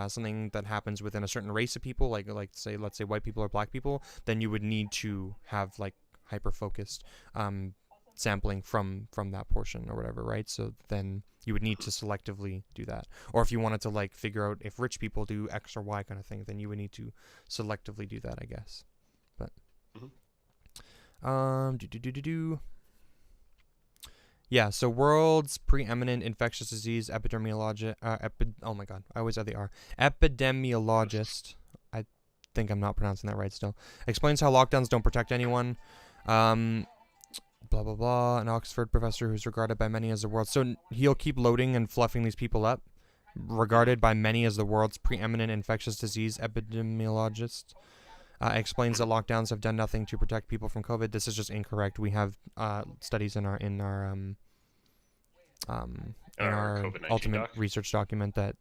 something that happens within a certain race of people, let's say white people or black people, then you would need to have like hyper focused sampling from that portion or whatever, right? So then you would need to selectively do that. Or if you wanted to like figure out if rich people do X or Y kind of thing, then you would need to selectively do that, I guess. But yeah, so world's preeminent infectious disease epidemiologist, oh my god, I always add the R. Epidemiologist, I think I'm not pronouncing that right still, explains how lockdowns don't protect anyone. Blah, blah, blah. An Oxford professor who's regarded by many as the world's... So he'll keep loading and fluffing these people up. Regarded by many as the world's preeminent infectious disease epidemiologist. Explains that lockdowns have done nothing to protect people from COVID. This is just incorrect. We have studies in our ultimate research document that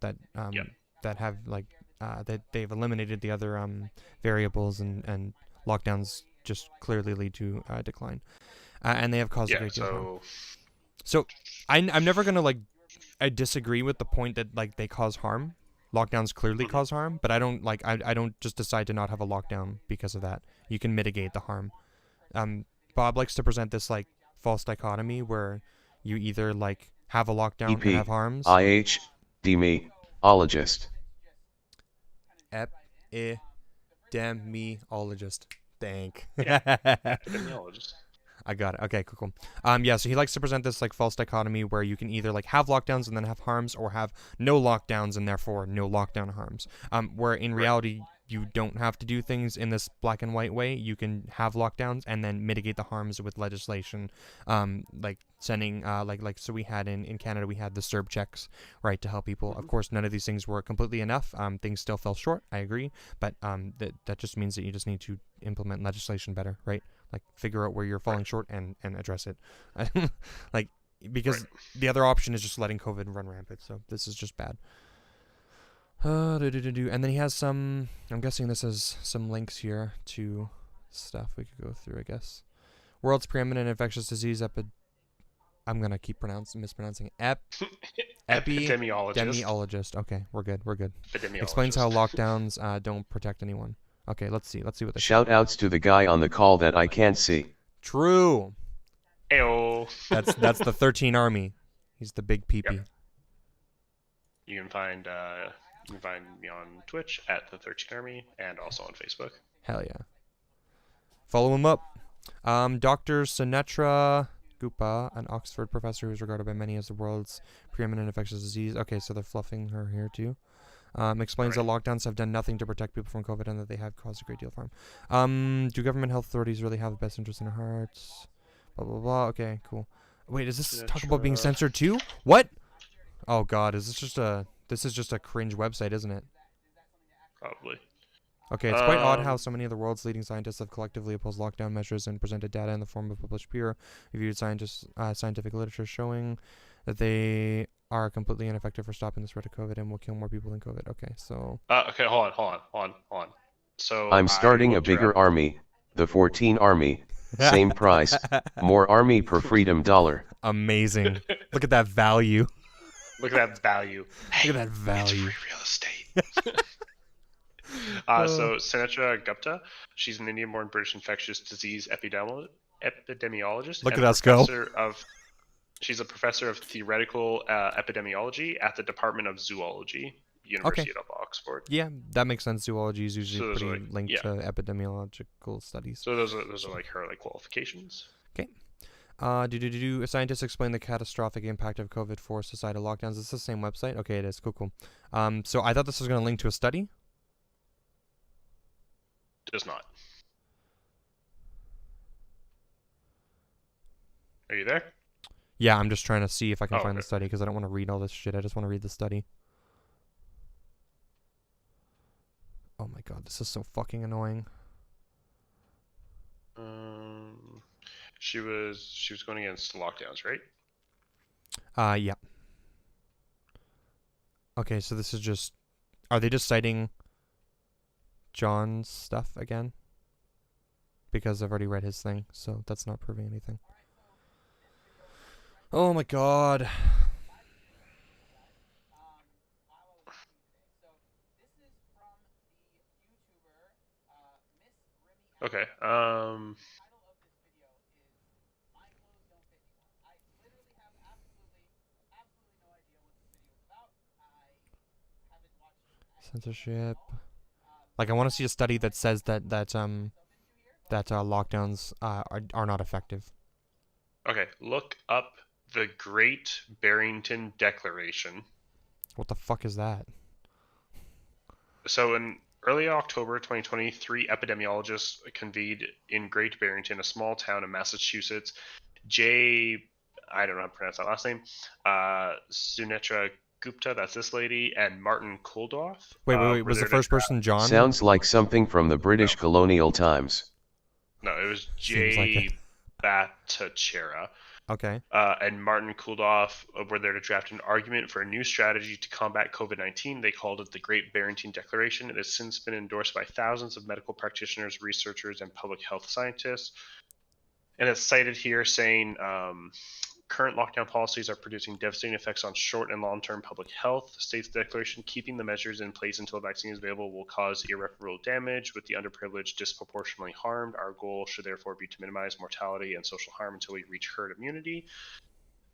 have like that they've eliminated the other variables and lockdowns just clearly lead to decline. And they have caused a great deal of harm. So I'm never gonna I disagree with the point that like they cause harm. Lockdowns clearly cause harm, but I don't just decide to not have a lockdown because of that. You can mitigate the harm. Bob likes to present this like false dichotomy where you either like have a lockdown and have harms. Epidemiologist. Epidemiologist. Thank. Epidemiologist. I got it. Okay, cool. Yeah, so he likes to present this like false dichotomy where you can either like have lockdowns and then have harms, or have no lockdowns and therefore no lockdown harms. Where in reality you don't have to do things in this black and white way. You can have lockdowns and then mitigate the harms with legislation, like sending so we had in Canada, we had the CERB checks, right, to help people. Of course, none of these things were completely enough. Things still fell short, I agree, but that just means that you just need to implement legislation better, right? Like figure out where you're falling short and address it. Because the other option is just letting COVID run rampant. So this is just bad. And then he has some, I'm guessing this has some links here to stuff we could go through, I guess. World's preeminent infectious disease I'm going to keep mispronouncing epidemiologist. Okay, we're good. Explains how lockdowns don't protect anyone. Okay, let's see what they shout outs to the guy on the call that I can't see. True. Ayo. That's the 13Army. He's the big peepee. Yep. You can find me on Twitch at The13Army and also on Facebook. Hell yeah. Follow him up. Dr. Sunetra Gupta, an Oxford professor who's regarded by many as the world's preeminent infectious disease. Okay, so they're fluffing her here too. Explains that lockdowns have done nothing to protect people from COVID and that they have caused a great deal of harm. Do government health authorities really have the best interest in their hearts? Blah, blah, blah. Okay, cool. Wait, is this talk about being censored too? What? Oh God, is this just a? This is just a cringe website, isn't it? Probably. Okay, it's quite odd how so many of the world's leading scientists have collectively opposed lockdown measures and presented data in the form of published peer-reviewed scientific literature showing that they are completely ineffective for stopping the spread of COVID and will kill more people than COVID. Okay, so... Okay, hold on. So I'm starting a bigger army, the 13Army, same price, more army per freedom dollar. Amazing. Look at that value. Look at that value. Look at that value. It's free real estate. So Sunetra Gupta, she's an Indian-born British infectious disease epidemiologist. Look and at us go. She's a professor of theoretical epidemiology at the Department of Zoology, University of Oxford. Yeah, that makes sense. Zoology is usually pretty linked yeah. to epidemiological studies. So those are like her qualifications. Okay. Scientists explain the catastrophic impact of COVID for societal lockdowns. It's the same website. Okay, it is. Cool. So I thought this was going to link to a study. Does not. Are you there? Yeah, I'm just trying to see if I can find the study because I don't want to read all this shit. I just want to read the study. Oh my God, this is so fucking annoying. She was going against lockdowns, right? Yeah. Okay, so this is just... Are they just citing John's stuff again? Because I've already read his thing, so that's not proving anything. Oh my God. Okay. Censorship. Like, I want to see a study that says that lockdowns are not effective. Okay, look up the Great Barrington Declaration. What the fuck is that? So in early October 2020, 3 epidemiologists convened in Great Barrington, a small town in Massachusetts. I don't know how to pronounce that last name. Sunetra Gupta, that's this lady, and Martin Kulldorff. Wait. Was the first person John? Sounds like something from the British colonial times. No, it was J. Bhattacharya. Okay. And Martin Kulldorff were there to draft an argument for a new strategy to combat COVID-19. They called it the Great Barrington Declaration. It has since been endorsed by thousands of medical practitioners, researchers, and public health scientists. And it's cited here saying current lockdown policies are producing devastating effects on short and long-term public health. States the declaration, keeping the measures in place until a vaccine is available will cause irreparable damage, with the underprivileged disproportionately harmed. Our goal should therefore be to minimize mortality and social harm until we reach herd immunity.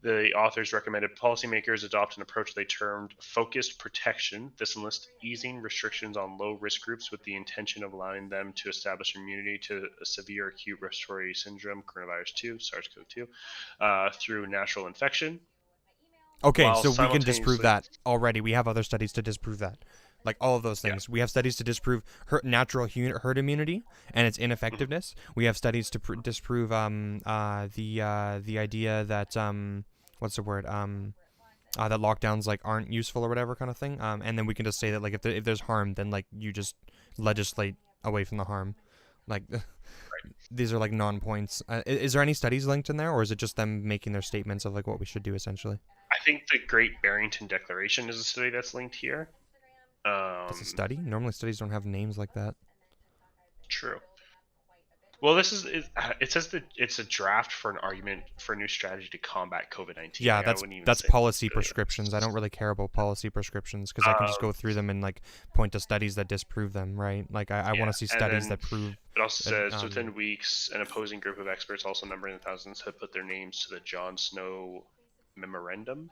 The authors recommended policymakers adopt an approach they termed focused protection. This enlists easing restrictions on low-risk groups with the intention of allowing them to establish immunity to a severe acute respiratory syndrome, coronavirus 2, SARS-CoV-2, through natural infection. Okay, so we can disprove that already. We have other studies to disprove that. Like all of those things. Yeah. We have studies to disprove natural herd immunity and its ineffectiveness. We have studies to disprove the idea that what's the word that lockdowns like aren't useful or whatever kind of thing. And then we can just say that like if there's harm, then like you just legislate away from the harm. Like these are like non-points. Is there any studies linked in there, or is it just them making their statements of like what we should do essentially? I think the Great Barrington Declaration is a study that's linked here. It's a study? Normally studies don't have names like that. True. Well, it says that it's a draft for an argument for a new strategy to combat COVID-19. Yeah, that's policy prescriptions. I don't really care about policy prescriptions because I can just go through them and like point to studies that disprove them, right? Like I want to see studies that prove. It also says within weeks, an opposing group of experts, also numbering the thousands, have put their names to the John Snow Memorandum.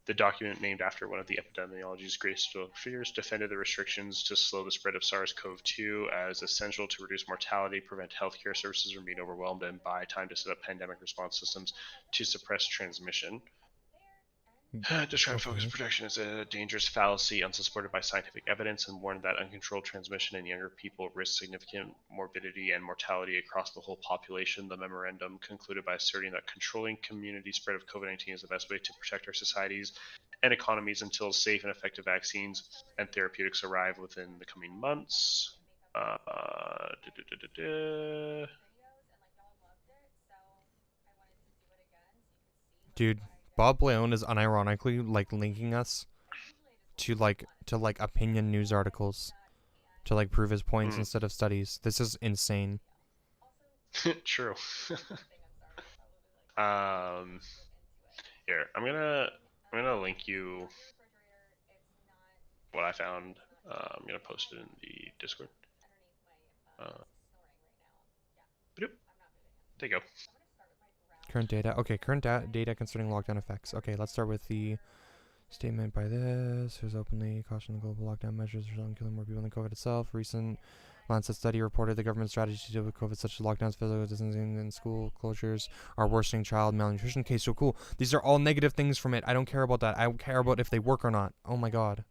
The document, named after one of the epidemiology's greatest figures, defended the restrictions to slow the spread of SARS-CoV-2 as essential to reduce mortality, prevent healthcare services from being overwhelmed, and buy time to set up pandemic response systems to suppress transmission. Describe focus protection as a dangerous fallacy unsupported by scientific evidence and warned that uncontrolled transmission in younger people risks significant morbidity and mortality across the whole population. The memorandum concluded by asserting that controlling community spread of COVID-19 is the best way to protect our societies and economies until safe and effective vaccines and therapeutics arrive within the coming months. Dude, Bob Leone is unironically like linking us to opinion news articles to like prove his points instead of studies. This is insane. True. Here, I'm gonna link you what I found. I'm gonna post it in the Discord. There you go. Current data. Okay, current data concerning lockdown effects. Okay, let's start with the statement by this, who's openly cautioned the global lockdown measures resulting in killing more people than COVID itself. Recent Lancet study reported the government's strategy to deal with COVID, such as lockdowns, physical distancing, and school closures, are worsening child malnutrition. Okay, so cool. These are all negative things from it. I don't care about that. I care about if they work or not. Oh my god.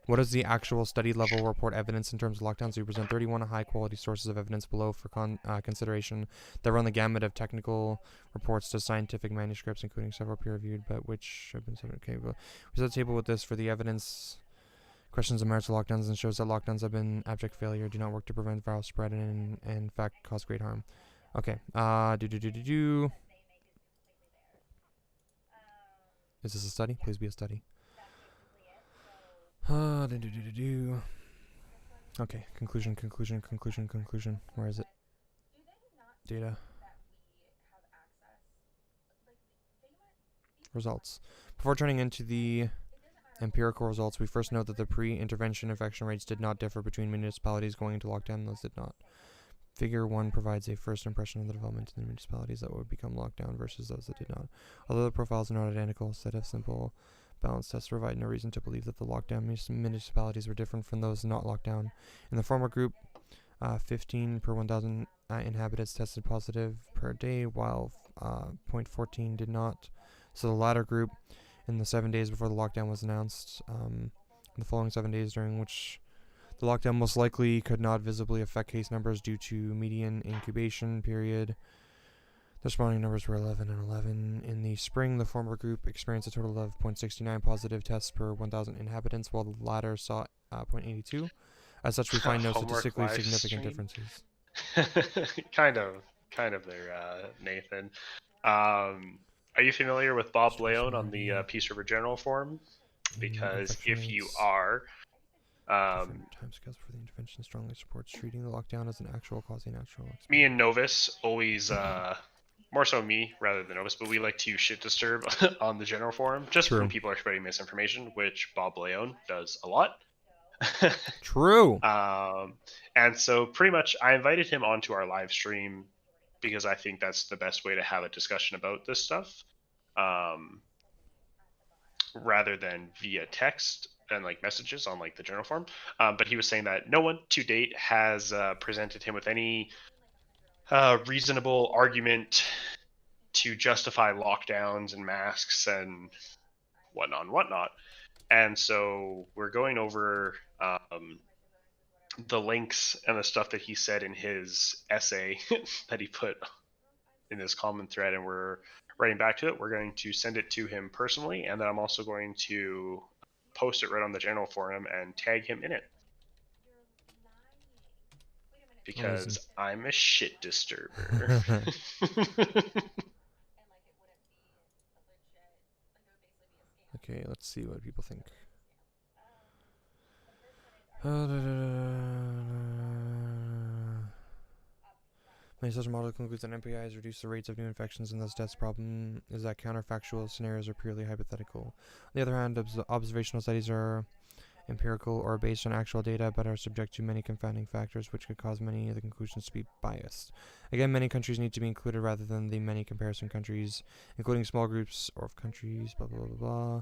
What is the actual study level report evidence in terms of lockdowns? We present 31 high-quality sources of evidence below for consideration that run the gamut of technical reports to scientific manuscripts, including several peer-reviewed, but which have been submitted. Okay, well, we set a table with this for the evidence. Questions of merits of lockdowns and shows that lockdowns have been abject failure, do not work to prevent viral spread, and in fact cause great harm. Okay. Is this a study? Please be a study. Okay, conclusion. Where is it? Data. Results. Before turning into the empirical results, we first note that the pre-intervention infection rates did not differ between municipalities going into lockdown. Those did not. Figure 1 provides a first impression of the development in the municipalities that would become lockdown versus those that did not. Although the profiles are not identical, a set of simple balance tests provide no reason to believe that the lockdown municipalities were different from those not locked down. In the former group, 15 per 1,000 inhabitants tested positive per day, while 0.14 did not. So the latter group, in the 7 days before the lockdown was announced, the following 7 days during which the lockdown most likely could not visibly affect case numbers due to median incubation period, the responding numbers were 11 and 11. In the spring, the former group experienced a total of 0.69 positive tests per 1,000 inhabitants, while the latter saw 0.82. As such, we find no statistically significant differences. kind of there, Nathan. Are you familiar with Bob Leone on the Peace River General Forum? Because if you are, time scales for the intervention strongly supports treating the lockdown as an actual causing natural. Me and Novus always, more so me rather than Novus, but we like to shit disturb on the general forum just when people are spreading misinformation, which Bob Leone does a lot. True. And so pretty much I invited him onto our live stream because I think that's the best way to have a discussion about this stuff, rather than via text and like messages on like the general forum. But he was saying that no one to date has presented him with any reasonable argument to justify lockdowns and masks and whatnot. And so we're going over the links and the stuff that he said in his essay that he put in this common thread, and we're writing back to it. We're going to send it to him personally, and then I'm also going to post it right on the general forum and tag him in it. Because I'm a shit disturber. Okay, let's see what people think. Many such model concludes that MPIs reduce the rates of new infections and thus deaths. Problem is that counterfactual scenarios are purely hypothetical. On the other hand, observational studies are empirical or based on actual data, but are subject to many confounding factors which could cause many of the conclusions to be biased. Again, many countries need to be included rather than the many comparison countries, including small groups of countries, blah blah blah blah.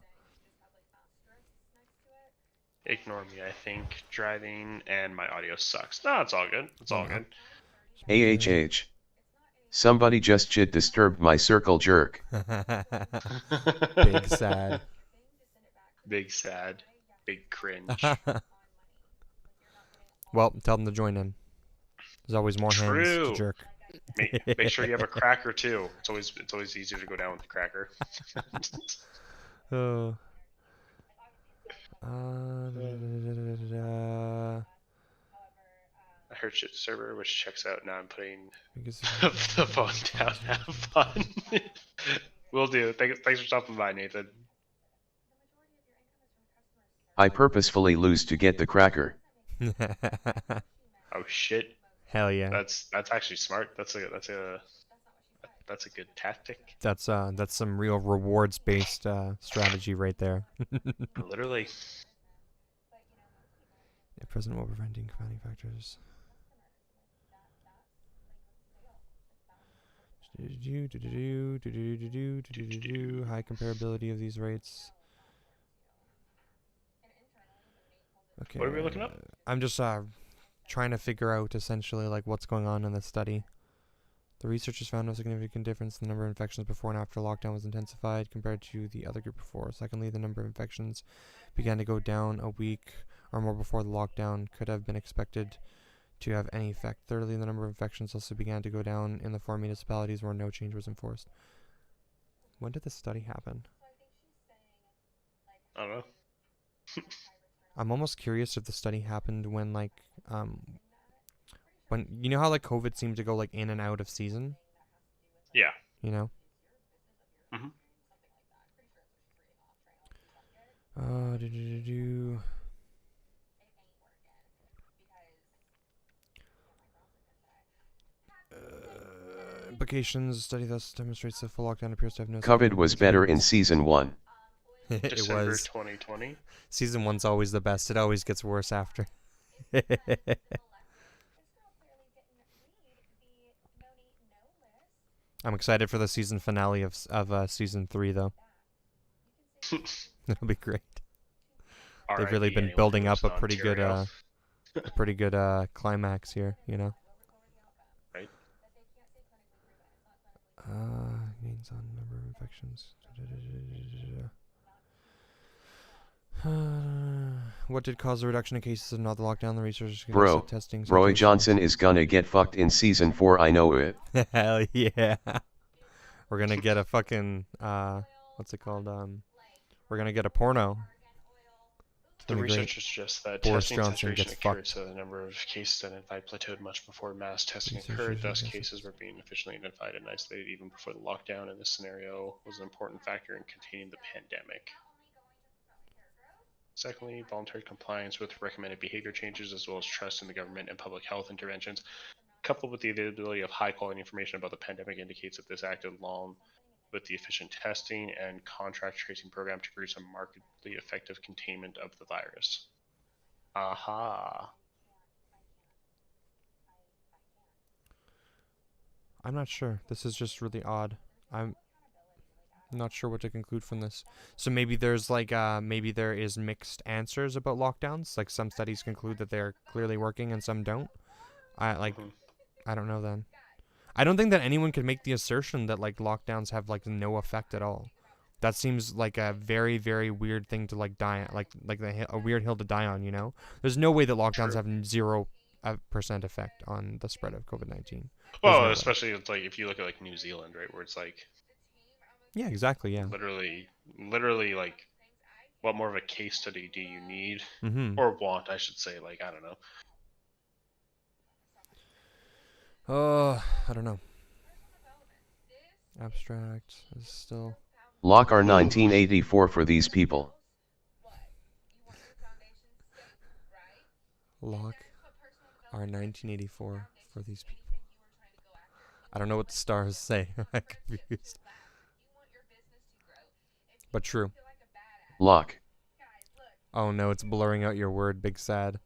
Ignore me, I think. Driving and my audio sucks. No, it's all good. It's all good. AHH. Somebody just shit disturbed my circle jerk. Big sad. Big sad. Big cringe. Well, tell them to join in. There's always more hands to True. jerk. Make sure you have a cracker too. It's always easier to go down with the cracker. Oh. I heard shit server, which checks out. Now I'm putting the phone down. Have fun. Will do. Thanks for stopping by, Nathan. I purposefully lose to get the cracker. Oh shit. Hell yeah. That's actually smart. That's a good tactic. That's some real rewards based strategy right there. Literally. Yeah, present while preventing confounding factors. High comparability of these rates. Okay. What are we looking up? I'm just trying to figure out essentially like what's going on in the study. The researchers found no significant difference in the number of infections before and after lockdown was intensified compared to the other group before. Secondly, the number of infections began to go down a week or more before the lockdown could have been expected to have any effect. Thirdly, the number of infections also began to go down in the 4 municipalities where no change was enforced. When did this study happen? I don't know. I'm almost curious if the study happened when like when you know how like COVID seemed to go like in and out of season? Yeah. You know? Mhm. Implications study thus demonstrates the full lockdown appears to have no. COVID was better in season 1. It December was. 2020. Season 1's always the best. It always gets worse after. I'm excited for the season finale of season 3 though. It'll be great. They've really been building up a pretty good climax here, you know. Right. Gains on number of infections. What did cause the reduction in cases and not the lockdown? The researchers Bro, testing. Roy Johnson is gonna get fucked in season 4, I know it. Hell yeah. We're gonna get a fucking what's it called? We're gonna get a porno. The researchers suggest that Boris testing Johnson saturation gets occurred, fucked. so the number of cases identified plateaued much before mass testing occurred. Thus, cases were being efficiently identified and isolated even before the lockdown, and this scenario was an important factor in containing the pandemic. Secondly, voluntary compliance with recommended behavior changes as well as trust in the government and public health interventions, coupled with the availability of high-quality information about the pandemic, indicates that this acted along with the efficient testing and contract tracing program to produce a markedly effective containment of the virus. Aha. I'm not sure. This is just really odd. I'm not sure what to conclude from this. So maybe there's like maybe there is mixed answers about lockdowns. Like some studies conclude that they're clearly working and some don't. I don't know then. I don't think that anyone could make the assertion that like lockdowns have like no effect at all. That seems like a very, very weird thing to like die a weird hill to die on, you know? There's no way that lockdowns have 0% effect on the spread of COVID-19. Well, especially it's like if you look at like New Zealand, right, where it's like yeah, exactly, yeah. Literally like what more of a case study do you need or want, I should say, like I don't know. I don't know. Abstract is still. Lock our 1984 for these people. Lock our 1984 for these people. I don't know what the stars say. I'm confused. But true. Lock. Oh no, it's blurring out your word, big sad.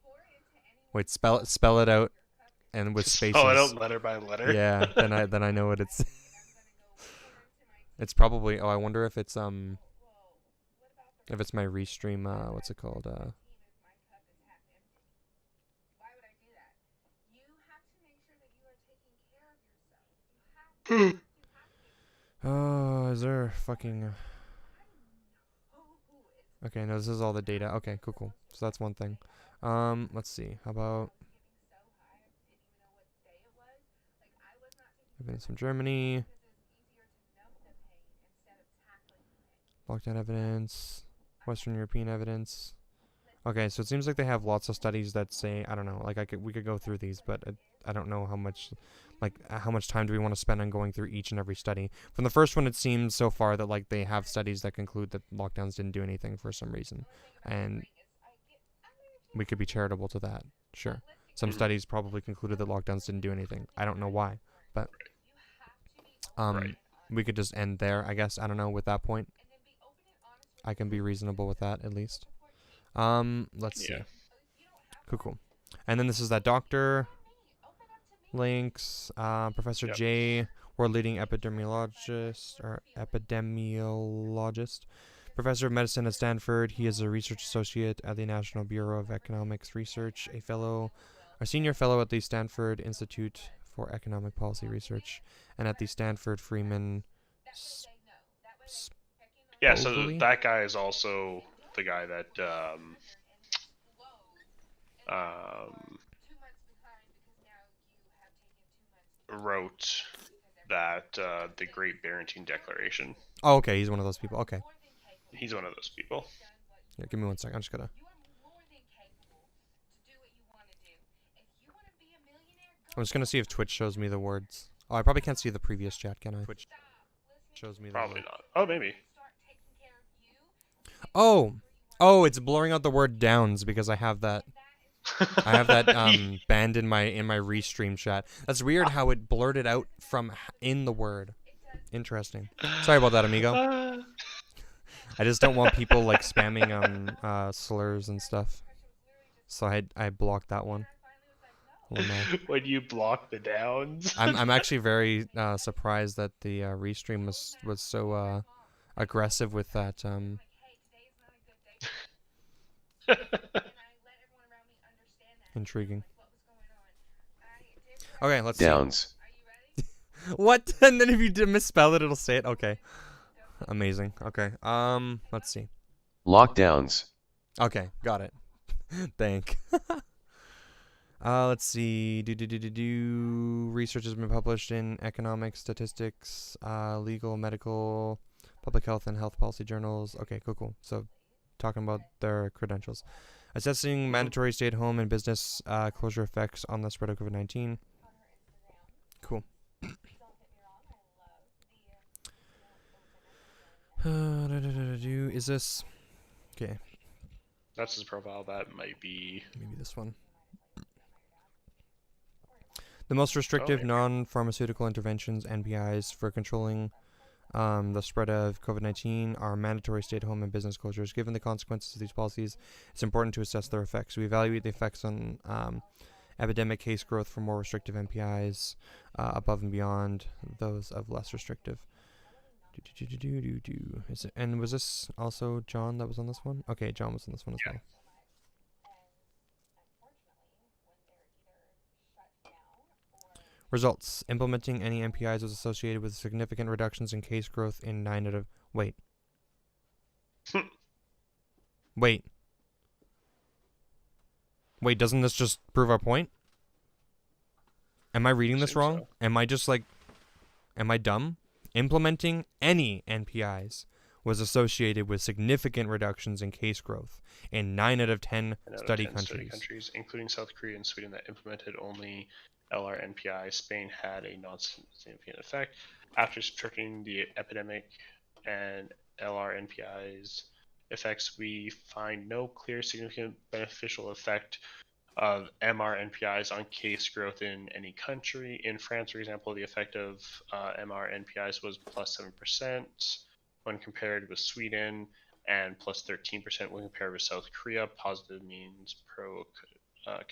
Wait, spell it out. And with spaces. Oh, I don't letter by letter. Yeah, then I know what it's. It's probably. Oh, I wonder if it's my restream. What's it called? Oh, is there fucking... Okay, no, this is all the data. Okay, cool. So that's one thing. Let's see. How about... Evidence from Germany. Lockdown evidence. Western European evidence. Okay, so it seems like they have lots of studies that say, I don't know, like we could go through these, but I don't know how much time do we want to spend on going through each and every study. From the first one, it seems so far that like they have studies that conclude that lockdowns didn't do anything for some reason, and we could be charitable to that. Sure, some studies probably concluded that lockdowns didn't do anything. I don't know why, but we could just end there, I guess. I don't know. With that point, I can be reasonable with that at least. Let's see. Cool. And then this is that doctor links. Professor J, world leading epidemiologist. Professor of medicine at Stanford. He is a research associate at the National Bureau of Economics Research, a senior fellow at the Stanford Institute for Economic Policy Research, and at the Stanford Freeman. Yeah, so that guy is also the guy that wrote that the Great Barrington Declaration. Oh, okay, he's one of those people. Okay, he's one of those people. Yeah, give me 1 second. I'm just gonna. See if Twitch shows me the words. Oh, I probably can't see the previous chat, can I? Twitch shows me the Probably not. Oh, maybe. Oh, it's blurring out the word downs because I have that. Banned in my restream chat. That's weird how it blurred it out from in the word. Interesting. Sorry about that, amigo. I just don't want people like spamming slurs and stuff. So I blocked that one. When you block the downs. I'm actually very surprised that the restream was so aggressive with that. Intriguing. Okay, let's Downs. See. What? And then if you misspell it, it'll say it. Okay. Amazing. Okay. Let's see. Lockdowns. Okay, got it. Thank. Let's see. Research has been published in economics, statistics, legal, medical, public health, and health policy journals. Okay, cool. So, talking about their credentials. Assessing mandatory stay-at-home and business closure effects on the spread of COVID-19. Cool. Is this... Okay. That's his profile. That might be... Maybe this one. The most restrictive non-pharmaceutical interventions, NPIs, for controlling the spread of COVID-19 are mandatory stay-at-home and business closures. Given the consequences of these policies, it's important to assess their effects. We evaluate the effects on epidemic case growth for more restrictive NPIs above and beyond those of less restrictive. And was this also John that was on this one? Okay, John was on this one as well. Results. Implementing any NPIs was associated with significant reductions in case growth in 9 out of... Wait. Wait, doesn't this just prove our point? Am I reading this wrong? So. Am I dumb? Implementing any NPIs was associated with significant reductions in case growth in 9 out of 10 study countries, including South Korea and Sweden that implemented only LRNPI. Spain had a non-significant effect. After subtracting the epidemic and LRNPI's effects, we find no clear significant beneficial effect of MRNPIs on case growth in any country. In France, for example, the effect of MRNPIs was plus 7% when compared with Sweden, and plus 13% when compared with South Korea. Positive means pro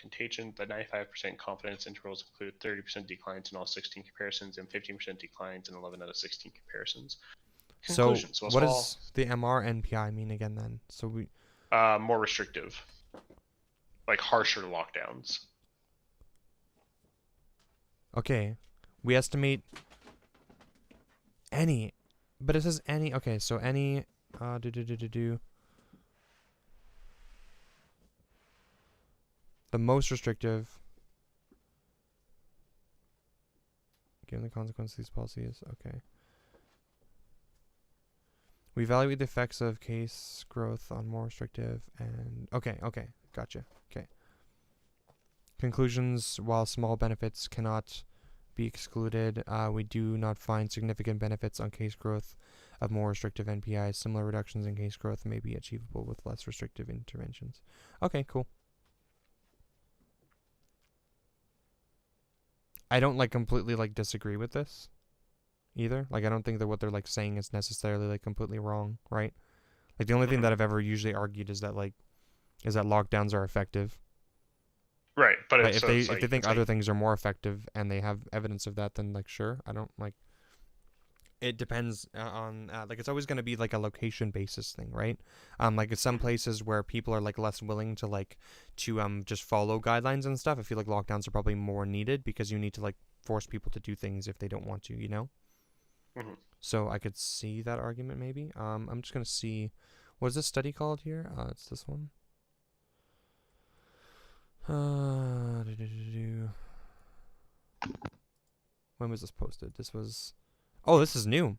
contagion. The 95% confidence intervals include 30% declines in all 16 comparisons and 15% declines in 11 out of 16 comparisons. So what does the MRNPI mean again then? So we more restrictive, like harsher lockdowns. Okay, we estimate Any, but it says any. Okay, so any. The most restrictive. Given the consequences of these policies. Okay. We evaluate the effects of case growth on more restrictive and... Okay, gotcha. Okay. Conclusions, while small benefits cannot be excluded, we do not find significant benefits on case growth of more restrictive NPIs. Similar reductions in case growth may be achievable with less restrictive interventions. Okay, cool. I don't, like, completely, like, disagree with this either. Like, I don't think that what they're, like, saying is necessarily, like, completely wrong, right? Like, the only thing that I've ever usually argued is that lockdowns are effective. Right, but if they think other things are more effective and they have evidence of that, then, like, sure. I don't, like... It depends on, like, it's always going to be, like, a location basis thing, right? Like, in some places where people are, like, less willing to, like, just follow guidelines and stuff, I feel like lockdowns are probably more needed because you need to, like, force people to do things if they don't want to, you know? Mm-hmm. So I could see that argument, maybe. I'm just going to see... What is this study called here? It's this one. When was this posted? This was... Oh, this is new.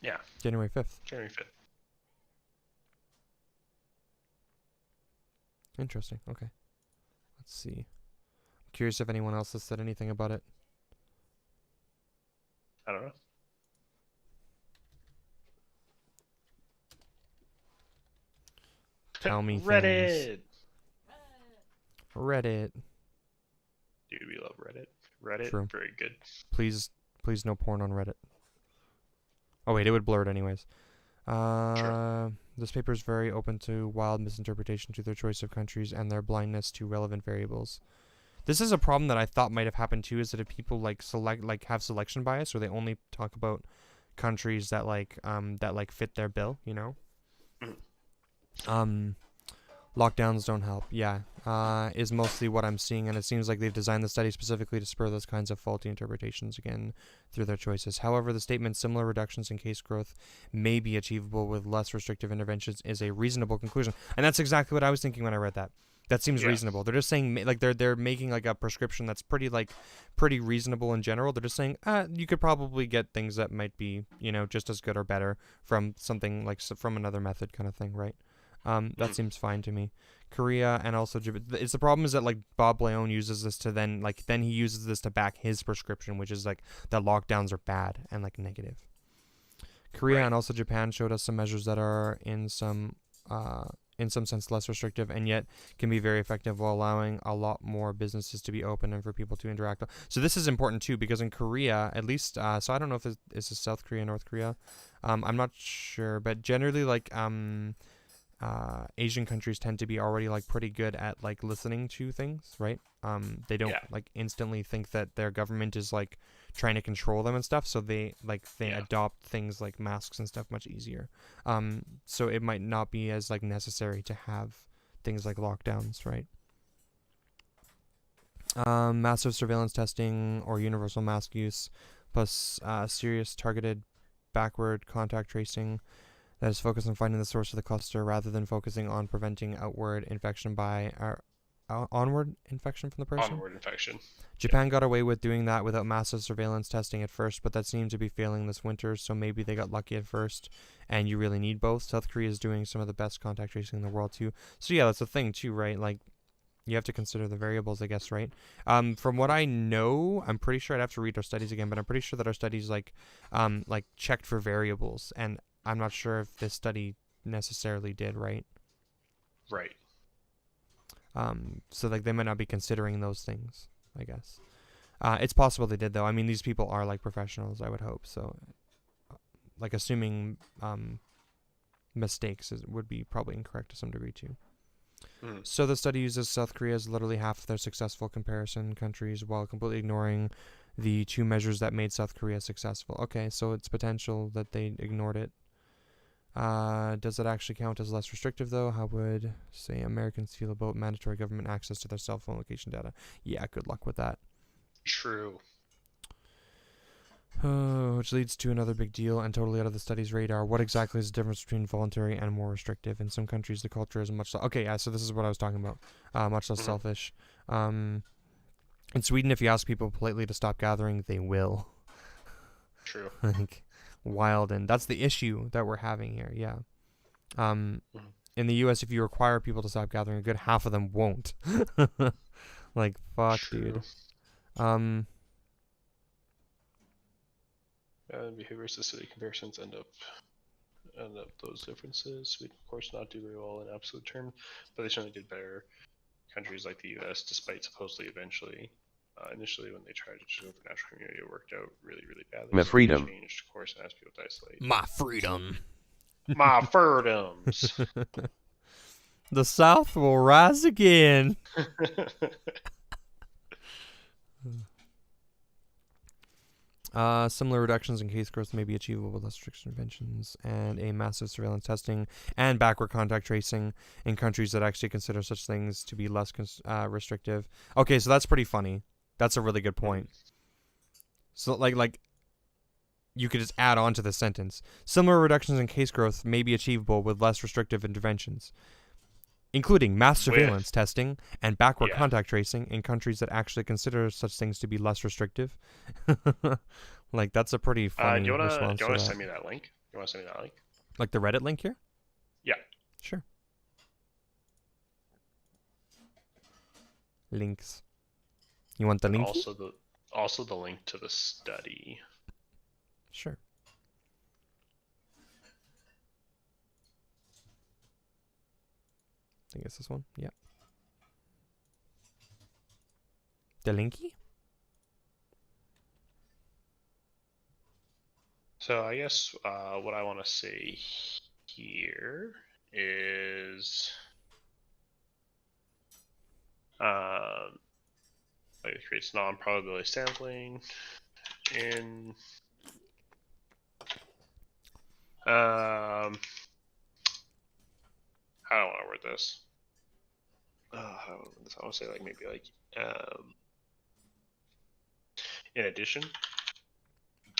Yeah. January 5th. January 5th. Interesting. Okay. Let's see. I'm curious if anyone else has said anything about it. I don't know. Tell me Reddit. things. Reddit. Dude, we love Reddit. Reddit, True. Very good. Please no porn on Reddit. Oh wait, it would blur it anyways. Sure. This paper is very open to wild misinterpretation to their choice of countries and their blindness to relevant variables. This is a problem that I thought might have happened too, is that if people have selection bias, or they only talk about countries that fit their bill, you know? Lockdowns don't help. Yeah, is mostly what I'm seeing, and it seems like they've designed the study specifically to spur those kinds of faulty interpretations again through their choices. However, the statement similar reductions in case growth may be achievable with less restrictive interventions is a reasonable conclusion, and that's exactly what I was thinking when I read that. That seems reasonable. They're just saying, like, they're making like a prescription that's pretty reasonable in general. They're just saying, you could probably get things that might be, you know, just as good or better from something like from another method, kind of thing, right? That seems fine to me. Korea and also Japan. The problem is that, like, Bob Leone uses this to then he uses this to back his prescription, which is like that lockdowns are bad and like negative. Korea and also Japan showed us some measures that are in some sense less restrictive and yet can be very effective while allowing a lot more businesses to be open and for people to interact. So this is important too, because in Korea, at least, so I don't know if this is South Korea, North Korea. I'm not sure, but generally, like, Asian countries tend to be already like pretty good at like listening to things, right? They don't like instantly think that their government is like trying to control them and stuff, so they adopt things like masks and stuff much easier. So it might not be as like necessary to have things like lockdowns, right? Massive surveillance testing or universal mask use, plus serious targeted backward contact tracing that is focused on finding the source of the cluster rather than focusing on preventing outward infection by onward infection from the person. Onward infection. Japan got away with doing that without massive surveillance testing at first, but that seemed to be failing this winter, so maybe they got lucky at first, and you really need both. South Korea is doing some of the best contact tracing in the world too. So yeah, that's the thing too, right? Like, you have to consider the variables, I guess, right? From what I know, I'm pretty sure I'd have to read our studies again, but I'm pretty sure that our studies like checked for variables, and I'm not sure if this study necessarily did, right? Right. So like they might not be considering those things, I guess. It's possible they did though. I mean, these people are like professionals, I would hope. So like assuming mistakes would be probably incorrect to some degree too. So the study uses South Korea as literally half of their successful comparison countries while completely ignoring the two measures that made South Korea successful. Okay, so it's potential that they ignored it. Does it actually count as less restrictive though? How would, say, Americans feel about mandatory government access to their cell phone location data? Yeah, good luck with that. True. Which leads to another big deal and totally out of the study's radar. What exactly is the difference between voluntary and more restrictive? In some countries, the culture is much... Okay, yeah, so this is what I was talking about. Much less selfish. In Sweden, if you ask people politely to stop gathering, they will. True. Like, wild. And that's the issue that we're having here, yeah. In the U.S., if you require people to stop gathering, a good half of them won't. Like, fuck, True. dude. Behaviors to city comparisons end up those differences. We of course not do very well in absolute terms, but they certainly did better. Countries like the U.S., despite supposedly initially when they tried to choose over national community, it worked out really, really badly. My freedom. Changed course and asked people to isolate. My freedom. My freedoms. The South will rise again. Similar reductions in case growth may be achievable with less strict interventions and a massive surveillance testing and backward contact tracing in countries that actually consider such things to be less restrictive. Okay, so that's pretty funny. That's a really good point. So, like, you could just add on to the sentence. Similar reductions in case growth may be achievable with less restrictive interventions, including mass surveillance testing and backward contact tracing in countries that actually consider such things to be less restrictive. Like, that's a pretty funny response. Do you want to send me that link? You want to send me that link? Like the Reddit link here? Yeah. Sure. Links. You want the link? Also the link to the study. Sure. I think it's this one. Yeah. The linky? So I guess what I want to say here is it creates non-probability sampling in how do I want to word this? I want to say like maybe like in addition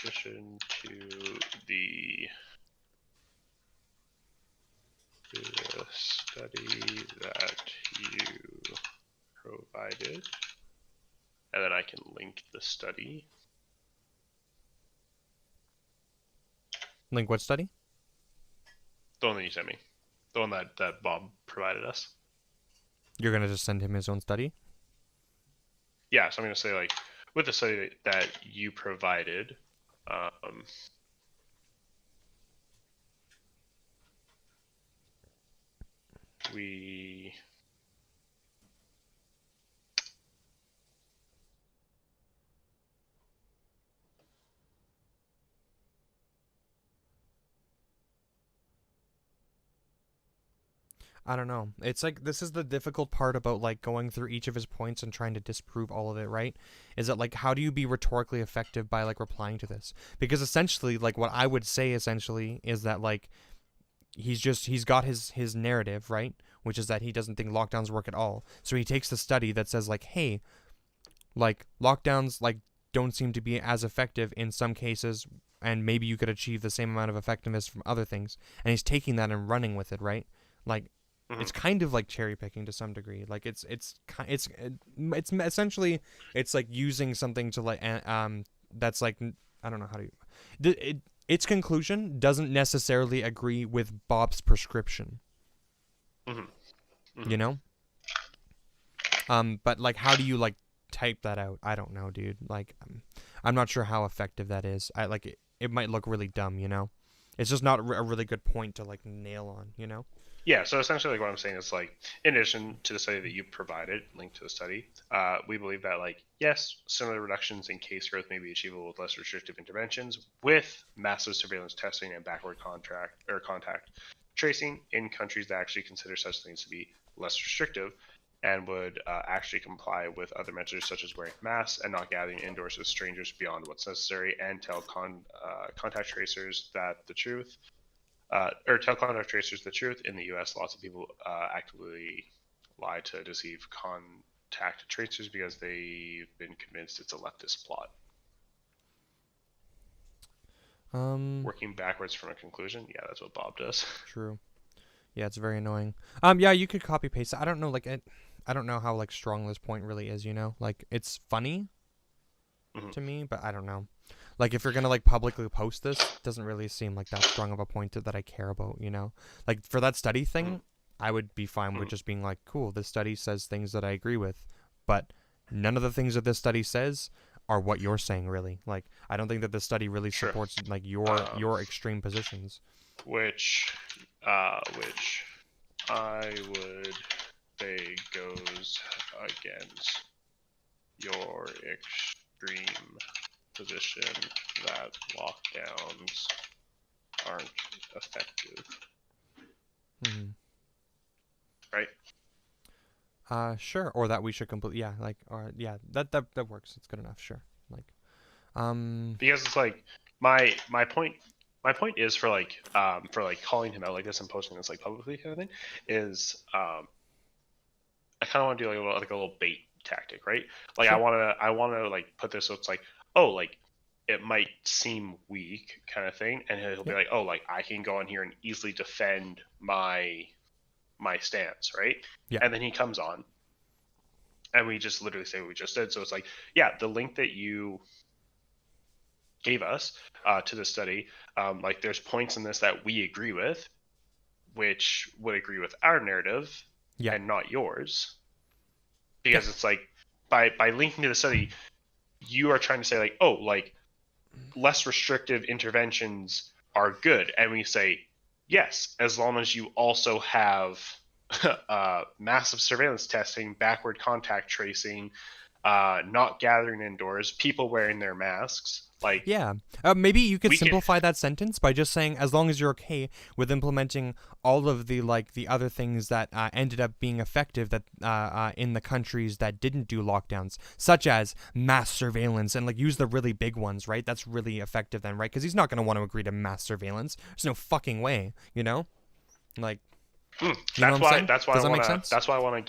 to the study that you provided, and then I can link the study. Link what study? The one that you sent me. The one that Bob provided us. You're going to just send him his own study? Yeah, so I'm going to say, like, with the study that you provided, we... I don't know. It's like, this is the difficult part about like going through each of his points and trying to disprove all of it, right? Is that like, how do you be rhetorically effective by like replying to this? Because essentially, like, what I would say essentially is that like, he's got his narrative, right? Which is that he doesn't think lockdowns work at all. So he takes the study that says like, hey, like, lockdowns like don't seem to be as effective in some cases, and maybe you could achieve the same amount of effectiveness from other things. And he's taking that and running with it, right? Like, it's kind of like cherry picking to some degree. Like, it's essentially, it's like using something to like that's like, I don't know how to. Its conclusion doesn't necessarily agree with Bob's prescription. You know. But like, how do you like type that out? I don't know, dude. Like, I'm not sure how effective that is. I like it might look really dumb, you know. It's just not a really good point to like nail on, you know. Yeah, so essentially, like, what I'm saying is, like, in addition to the study that you provided, linked to the study, we believe that, like, yes, similar reductions in case growth may be achievable with less restrictive interventions, with massive surveillance testing and backward contact tracing in countries that actually consider such things to be less restrictive, and would actually comply with other measures such as wearing masks and not gathering indoors with strangers beyond what's necessary, and tell contact tracers that the truth. Or tell contact tracers the truth. In the U.S., lots of people actively lie to deceive contact tracers because they've been convinced it's a leftist plot. Working backwards from a conclusion. Yeah, that's what Bob does. True. Yeah, it's very annoying. Yeah, you could copy paste. I don't know, like I don't know how like strong this point really is. Like it's funny to me, but I don't know. Like if you're gonna like publicly post this, it doesn't really seem like that strong of a point that I care about. Like for that study thing, I would be fine with just being like, cool, this study says things that I agree with, but none of the things that this study says are what you're saying, really. Like, I don't think that this study really supports like your extreme positions. Which I would say goes against your extreme position that lockdowns aren't effective. Right? Sure. Or that we should complete. Yeah, like, or yeah, that works. It's good enough. Sure. Like, because it's like my point. My point is for calling him out like this and posting this like publicly kind of thing is I kind of want to do like a little bait tactic, right? Like sure. I want to like put this so it's like, oh, like it might seem weak kind of thing, and he'll be like, oh, like I can go on here and easily defend my stance, right? Yeah. And then he comes on and we just literally say what we just did. So it's like, yeah, the link that you gave us to the study, like there's points in this that we agree with, which would agree with our narrative and not yours, because it's like by linking to the study, you are trying to say like, oh, like less restrictive interventions are good, and we say yes, as long as you also have massive surveillance testing, backward contact tracing, not gathering indoors, people wearing their masks. Like, yeah, maybe you could simplify that sentence by just saying, as long as you're okay with implementing all of the other things that ended up being effective that in the countries that didn't do lockdowns, such as mass surveillance, and like use the really big ones, right? That's really effective then, right? Because he's not going to want to agree to mass surveillance. There's no fucking way, like. That's why I want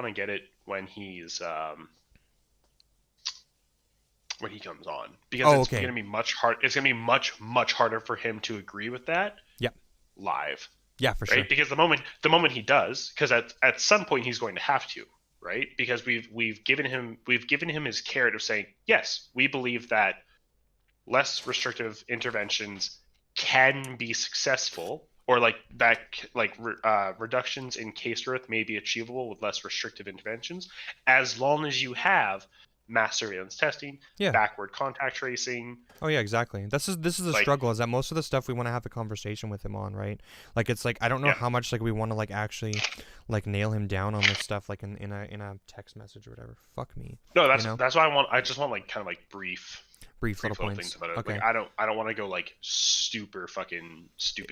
to get it when he's when he comes on, because it's going to be much hard. It's going to be much harder for him to agree with that. Yeah. Live. Yeah, for sure. Because the moment he does, because at some point he's going to have to, right? Because we've given him his carrot of saying, yes, we believe that less restrictive interventions can be successful, or reductions in case growth may be achievable with less restrictive interventions, as long as you have mass surveillance testing, backward contact tracing. Oh yeah, exactly. This is the struggle, is that most of the stuff we want to have a conversation with him on, right? Like it's like I don't know how much like we want to like actually like nail him down on this stuff like in a text message or whatever. Fuck me. No, that's why I just want like kind of like brief little points. Things about it. Okay. Like, I don't want to go like stupid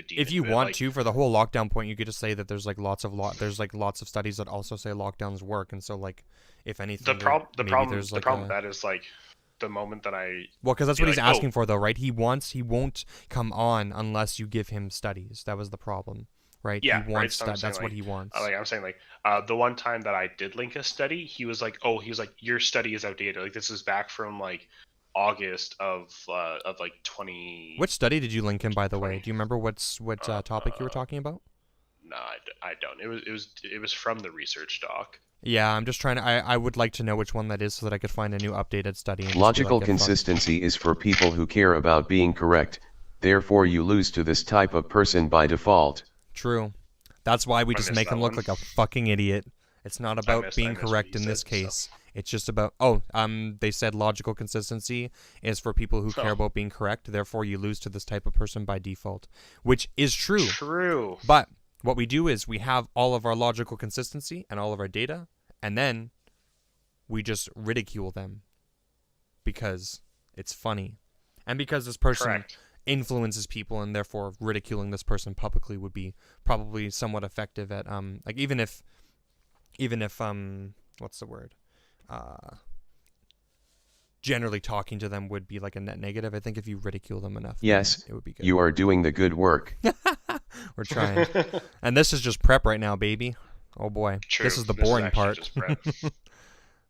deep. If you want to, for the whole lockdown point, you could just say that there's like lots of studies that also say lockdowns work, and so like if anything, the problem with that is like the moment that because that's what he's asking for though, right? He won't come on unless you give him studies. That was the problem, right? Yeah, he wants right? So that's what he wants. I'm saying the one time that I did link a study, he was like, your study is outdated. Like this is back from like August of like 20. Which study did you link him, by the way? Do you remember what topic you were talking about? No, I don't. It was from the research doc. Yeah, I'm just trying to. I would like to know which one that is so that I could find a new updated study. And logical consistency is for people who care about being correct. Therefore, you lose to this type of person by default. True. That's why we just make him look like a fucking idiot. It's not about being correct in this case. It's just about they said logical consistency is for people who care about being correct. Therefore, you lose to this type of person by default, which is true. True. But what we do is we have all of our logical consistency and all of our data, and then we just ridicule them because it's funny, and because this person influences people, and therefore ridiculing this person publicly would be probably somewhat effective at like even if what's the word? Generally talking to them would be like a net negative. I think if you ridicule them enough, yes, it would be good. You are doing the good work. We're trying. And this is just prep right now, baby. Oh boy. True. This is the boring part. Just prep.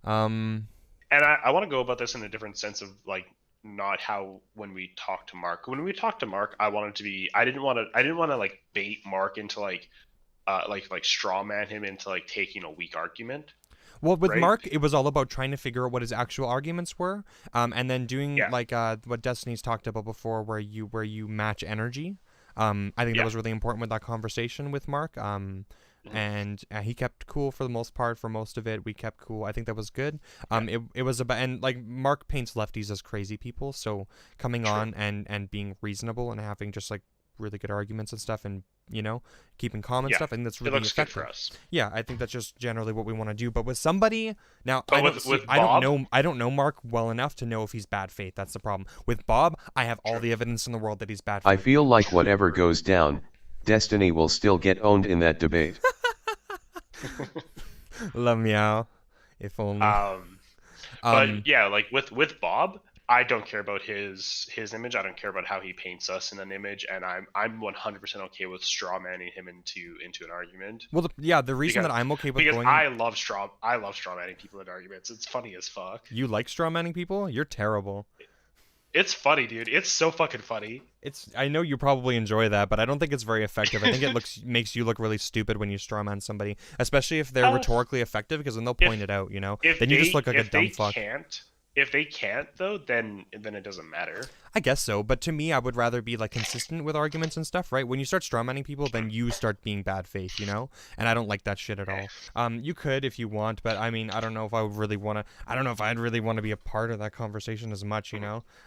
And I want to go about this in a different sense of like not how when we talked to Mark. When we talked to Mark, I wanted to be. I didn't want to like bait Mark into like straw man him into like taking a weak argument. Well, with right? Mark, it was all about trying to figure out what his actual arguments were, and then doing like what Destiny's talked about before, where you match energy. I think that was really important with that conversation with Mark. And he kept cool for the most part. For most of it, we kept cool. I think that was good. It was about, and like Mark paints lefties as crazy people, so coming on and being reasonable and having just like really good arguments and stuff, and keeping calm and stuff, and that's really effective for us. Yeah, I think that's just generally what we want to do. But with somebody now, with I don't know Mark well enough to know if he's bad faith. That's the problem. With Bob, I have all the evidence in the world that he's bad faith. I feel like whatever goes down, Destiny will still get owned in that debate. Love meow. If only. But yeah, like with Bob, I don't care about his image. I don't care about how he paints us in an image, and I'm 100% okay with straw manning him into an argument. Well, the reason that I'm okay with because going, I love straw manning people in arguments. It's funny as fuck. You like straw manning people? You're terrible. It's funny, dude. It's so fucking funny. I know you probably enjoy that, but I don't think it's very effective. I think it makes you look really stupid when you strawman somebody, especially if they're rhetorically effective, because then they'll point it out, Then you just look like a dumb fuck. If they can't though, then it doesn't matter. I guess so, but to me, I would rather be like consistent with arguments and stuff, right? When you start strawmanning people, then you start being bad faith, And I don't like that shit at all. You could if you want, but I mean, I don't know if I would really want to. I don't know if I'd really want to be a part of that conversation as much,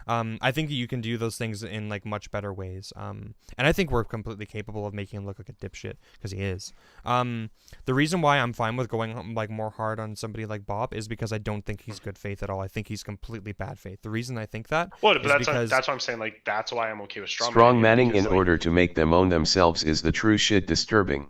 I think you can do those things in like much better ways. And I think we're completely capable of making him look like a dipshit, because he is. The reason why I'm fine with going like more hard on somebody like Bob is because I don't think he's good faith at all. I think he's completely bad faith. The reason I think that is that's what I'm saying. Like, that's why I'm okay with strong manning in order to make them own themselves is the true shit disturbing.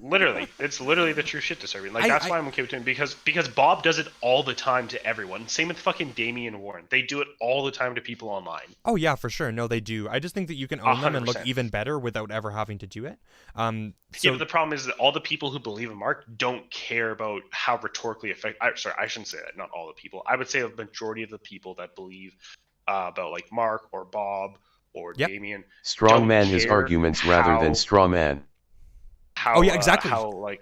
Literally, it's literally the true shit disturbing. Like, that's why I'm okay with him, because Bob does it all the time to everyone. Same with fucking Damian Warren. They do it all the time to people online. Oh yeah, for sure. No, they do. I just think that you can own 100%. Them and look even better without ever having to do it. But the problem is that all the people who believe in Mark don't care about how rhetorically effective. Sorry, I shouldn't say that. Not all the people. I would say the majority of the people that believe about like Mark or Bob or Damian strongman his arguments rather than straw man. Exactly. What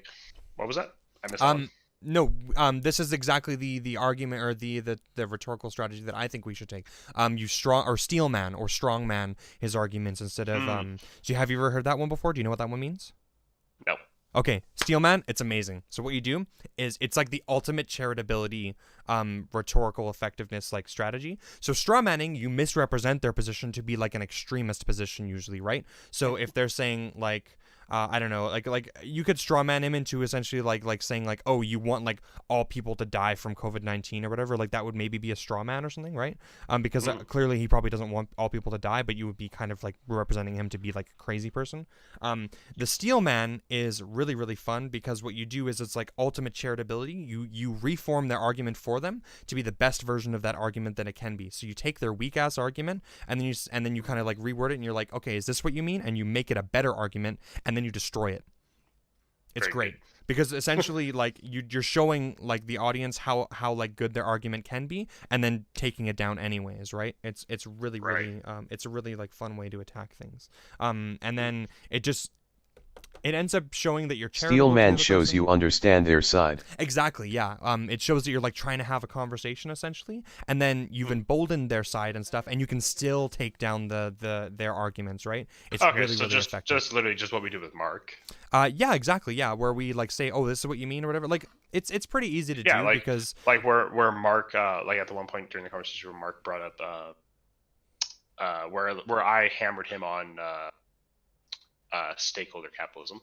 was that? I missed that. No, this is exactly the argument or the rhetorical strategy that I think we should take. You steel man or strong man his arguments instead of have you ever heard that one before? Do you know what that one means? No. Okay, Steelman, it's amazing. So what you do is it's like the ultimate charitability, rhetorical effectiveness like strategy. So straw manning, you misrepresent their position to be like an extremist position usually, right? So if they're saying like, I don't know, like you could straw man him into essentially like saying like, oh, you want like all people to die from COVID-19 or whatever, like that would maybe be a straw man or something, right? Because clearly he probably doesn't want all people to die, but you would be kind of like representing him to be like a crazy person. The steel man is really, really fun because what you do is it's like ultimate charitability. You reform their argument for them to be the best version of that argument that it can be. So you take their weak ass argument and then you kind of like reword it and you're like, okay, is this what you mean? And you make it a better argument and then you destroy it. It's great because essentially like you're showing like the audience how like good their argument can be and then taking it down anyways, right? It's really really it's a really like fun way to attack things. And then it ends up showing that you're charitable. Steel man shows you understand their side. Exactly, yeah. It shows that you're like trying to have a conversation essentially, and then you've emboldened their side and stuff, and you can still take down their arguments, right? It's really effective. Just literally just what we do with Mark. Yeah, exactly, yeah. Where we like say, oh, this is what you mean or whatever. Like it's pretty easy to do because like where Mark like at the one point during the conversation where Mark brought up where I hammered him on stakeholder capitalism.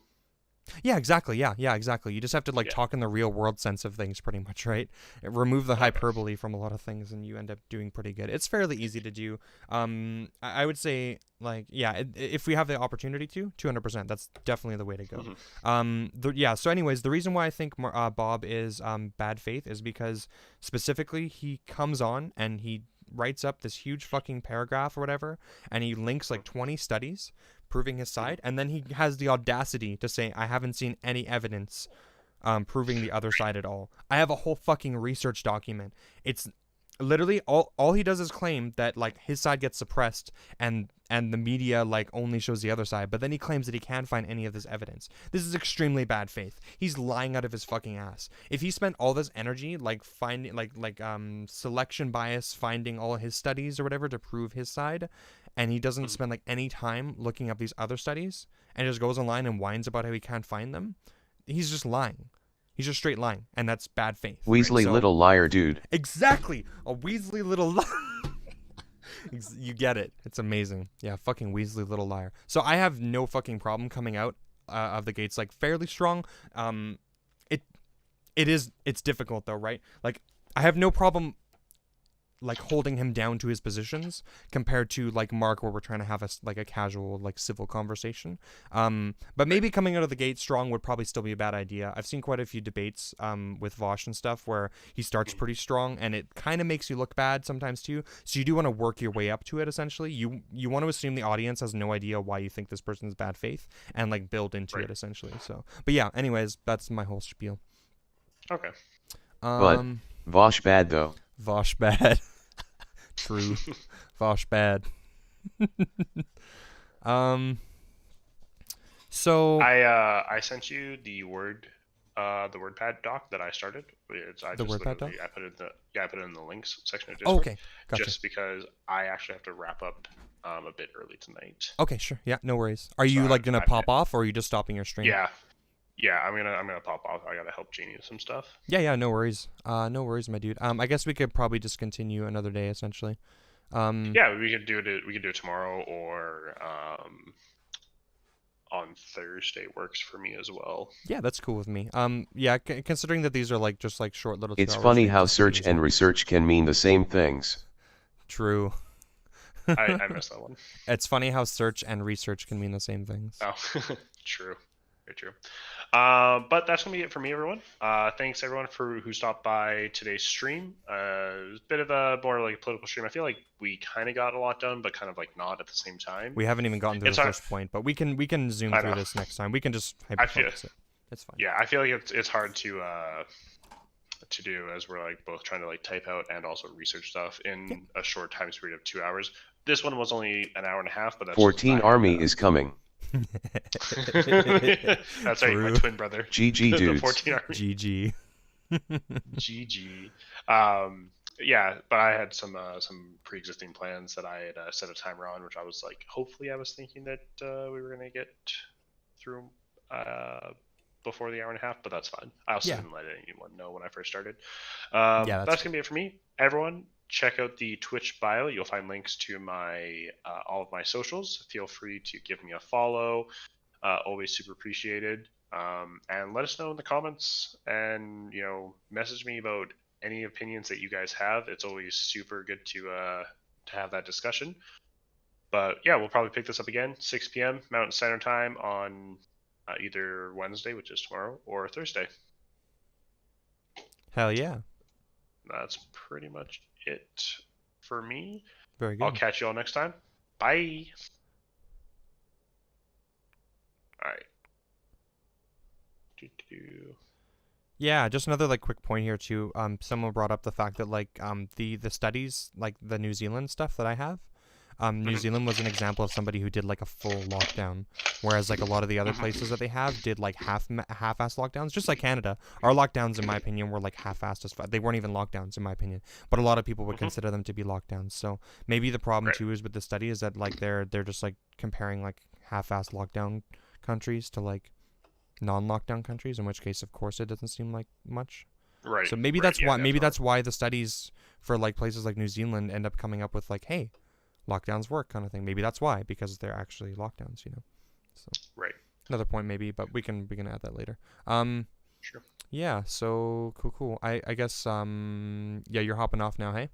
Yeah, exactly. Yeah, exactly. You just have to talk in the real world sense of things pretty much, right? Remove the hyperbole from a lot of things and you end up doing pretty good. It's fairly easy to do. I would say if we have the opportunity to, 200%, that's definitely the way to go. So anyways, the reason why I think Bob is bad faith is because specifically he comes on and he writes up this huge fucking paragraph or whatever and he links like 20 studies proving his side, and then he has the audacity to say, I haven't seen any evidence proving the other side at all. I have a whole fucking research document. It's literally all he does is claim that like his side gets suppressed and the media like only shows the other side, but then he claims that he can't find any of this evidence. This is extremely bad faith. He's lying out of his fucking ass. If he spent all this energy like finding selection bias, finding all his studies or whatever to prove his side, and he doesn't spend like any time looking up these other studies and just goes online and whines about how he can't find them, he's just lying. He's just straight lying, and that's bad faith. Weasley little liar, dude. Exactly! A Weasley little liar. You get it. It's amazing. Yeah, fucking Weasley little liar. So I have no fucking problem coming out of the gates, like, fairly strong. It's difficult, though, right? Like, I have no problem like holding him down to his positions compared to like Mark, where we're trying to have a casual like civil conversation. But maybe coming out of the gate strong would probably still be a bad idea. I've seen quite a few debates with Vosh and stuff where he starts pretty strong and it kind of makes you look bad sometimes too. So you do want to work your way up to it. Essentially, you want to assume the audience has no idea why you think this person's bad faith and like build into it essentially. So, but yeah. Anyways, that's my whole spiel. Okay. But Vosh bad though. Vosh bad. True. Vosh bad. So I sent you the WordPad doc that I started. I put it in the links section of Discord. Oh, okay. Gotcha. Just because I actually have to wrap up a bit early tonight. Okay, sure. Yeah, no worries. Are you gonna pop off, or are you just stopping your stream? Yeah, I'm gonna pop off. I gotta help Jeannie with some stuff. Yeah, no worries. No worries, my dude. I guess we could probably just continue another day, essentially. Yeah, we could do it tomorrow, or on Thursday works for me as well. Yeah, that's cool with me. Yeah, considering that these are like just like short little. It's funny how search and research can mean the same things. True. I missed that one. It's funny how search and research can mean the same things. Oh, true. Very true. But that's gonna be it for me, everyone. Thanks everyone who stopped by today's stream. It was a bit of a more like political stream. I feel like we kind of got a lot done, but kind of like not at the same time. We haven't even gotten to the first point, but we can zoom through this next time. We can just hyperfocus it. It's fine. Yeah, I feel like it's hard to do, as we're like both trying to like type out and also research stuff in a short time period of 2 hours. This one was only an hour and a half, but that's 13Army is coming. That's right, my twin brother. GG dudes. The 13Army. GG. Yeah, but I had some pre-existing plans that I had set a timer on, which I was like, hopefully I was thinking that we were gonna get through before the hour and a half, but that's fine. I also didn't let anyone know when I first started. That's gonna be it for me. Everyone, check out the Twitch bio. You'll find links to my all of my socials. Feel free to give me a follow. Always super appreciated. And let us know in the comments, and message me about any opinions that you guys have. It's always super good to have that discussion. But yeah, we'll probably pick this up again 6 p.m. Mountain Standard Time on either Wednesday, which is tomorrow, or Thursday. Hell yeah. That's pretty much it for me. Very good. I'll catch you all next time. Bye. All right. Yeah, just another like quick point here too. Someone brought up the fact that like the studies, like the New Zealand stuff that I have, New Zealand was an example of somebody who did like a full lockdown, whereas like a lot of the other places that they have did like half-ass lockdowns, just like Canada. Our lockdowns, in my opinion, were like half-assed as fuck. They weren't even lockdowns, in my opinion, but a lot of people would consider them to be lockdowns. So maybe the problem too is with the study is that like they're just like comparing like half-assed lockdown countries to like non-lockdown countries, in which case of course it doesn't seem like much. Right. So maybe that's why that's why the studies for like places like New Zealand end up coming up with like, hey, lockdowns work kind of thing. Maybe that's why, because they're actually lockdowns, So right. Another point maybe, but we can add that later. Sure. Yeah, so cool. I guess yeah, you're hopping off now, hey?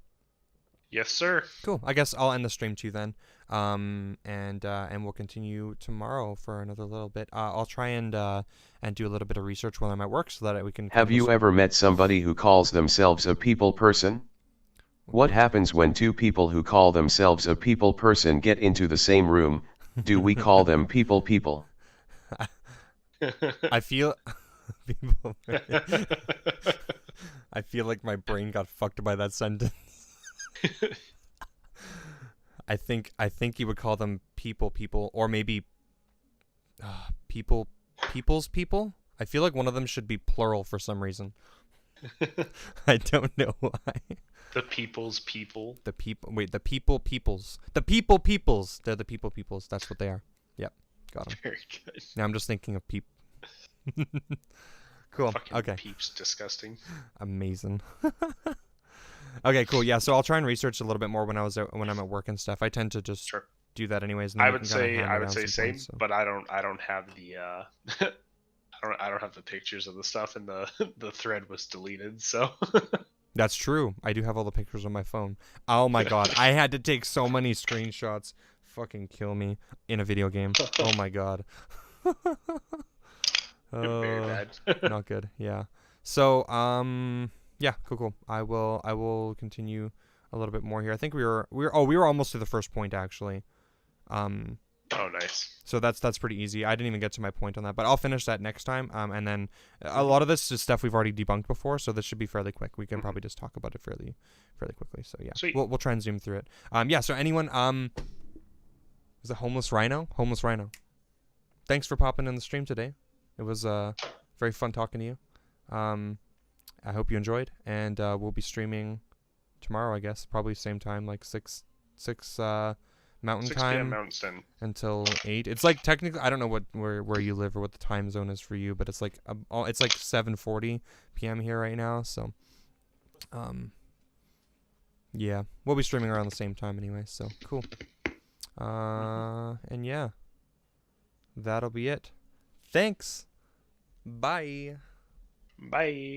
Yes, sir. Cool. I guess I'll end the stream too then. And we'll continue tomorrow for another little bit. I'll try and do a little bit of research while I'm at work so that we can. Have you ever met somebody who calls themselves a people person? What happens when two people who call themselves a people person get into the same room? Do we call them people? I feel I feel like my brain got fucked by that sentence. I think you would call them people, or maybe people's people. I feel like one of them should be plural for some reason. I don't know why. The people's people. The people. Wait, the peoples. The peoples. They're the peoples. That's what they are. Yep, got them. Very good. Now I'm just thinking of peep. Cool. Fucking Okay. Peeps, disgusting. Amazing. Okay, cool. Yeah, so I'll try and research a little bit more when I'm at work and stuff. I tend to just do that anyways. And I would say same, points, so. but I don't have the I don't have the pictures of the stuff, and the thread was deleted. So That's true. I do have all the pictures on my phone. Oh my god, I had to take so many screenshots. Fucking kill me in a video game. Oh my god. very bad. Not good. Yeah. So yeah, cool. I will continue a little bit more here. I think we were almost to the first point actually. Oh, nice. So that's pretty easy. I didn't even get to my point on that, but I'll finish that next time. And then a lot of this is stuff we've already debunked before, so this should be fairly quick. We can probably just talk about it fairly quickly. So yeah, sweet. We'll try and zoom through it. Yeah. So anyone was it Homeless Rhino? Homeless Rhino. Thanks for popping in the stream today. It was very fun talking to you. I hope you enjoyed, and we'll be streaming tomorrow, I guess, probably same time, like 6 Mountain 6 time p.m. Mountain Standard. until 8. It's like technically, I don't know where you live or what the time zone is for you, but it's like 7:40 p.m. here right now. So, yeah, we'll be streaming around the same time anyway. So cool. And yeah, that'll be it. Thanks. Bye. Bye.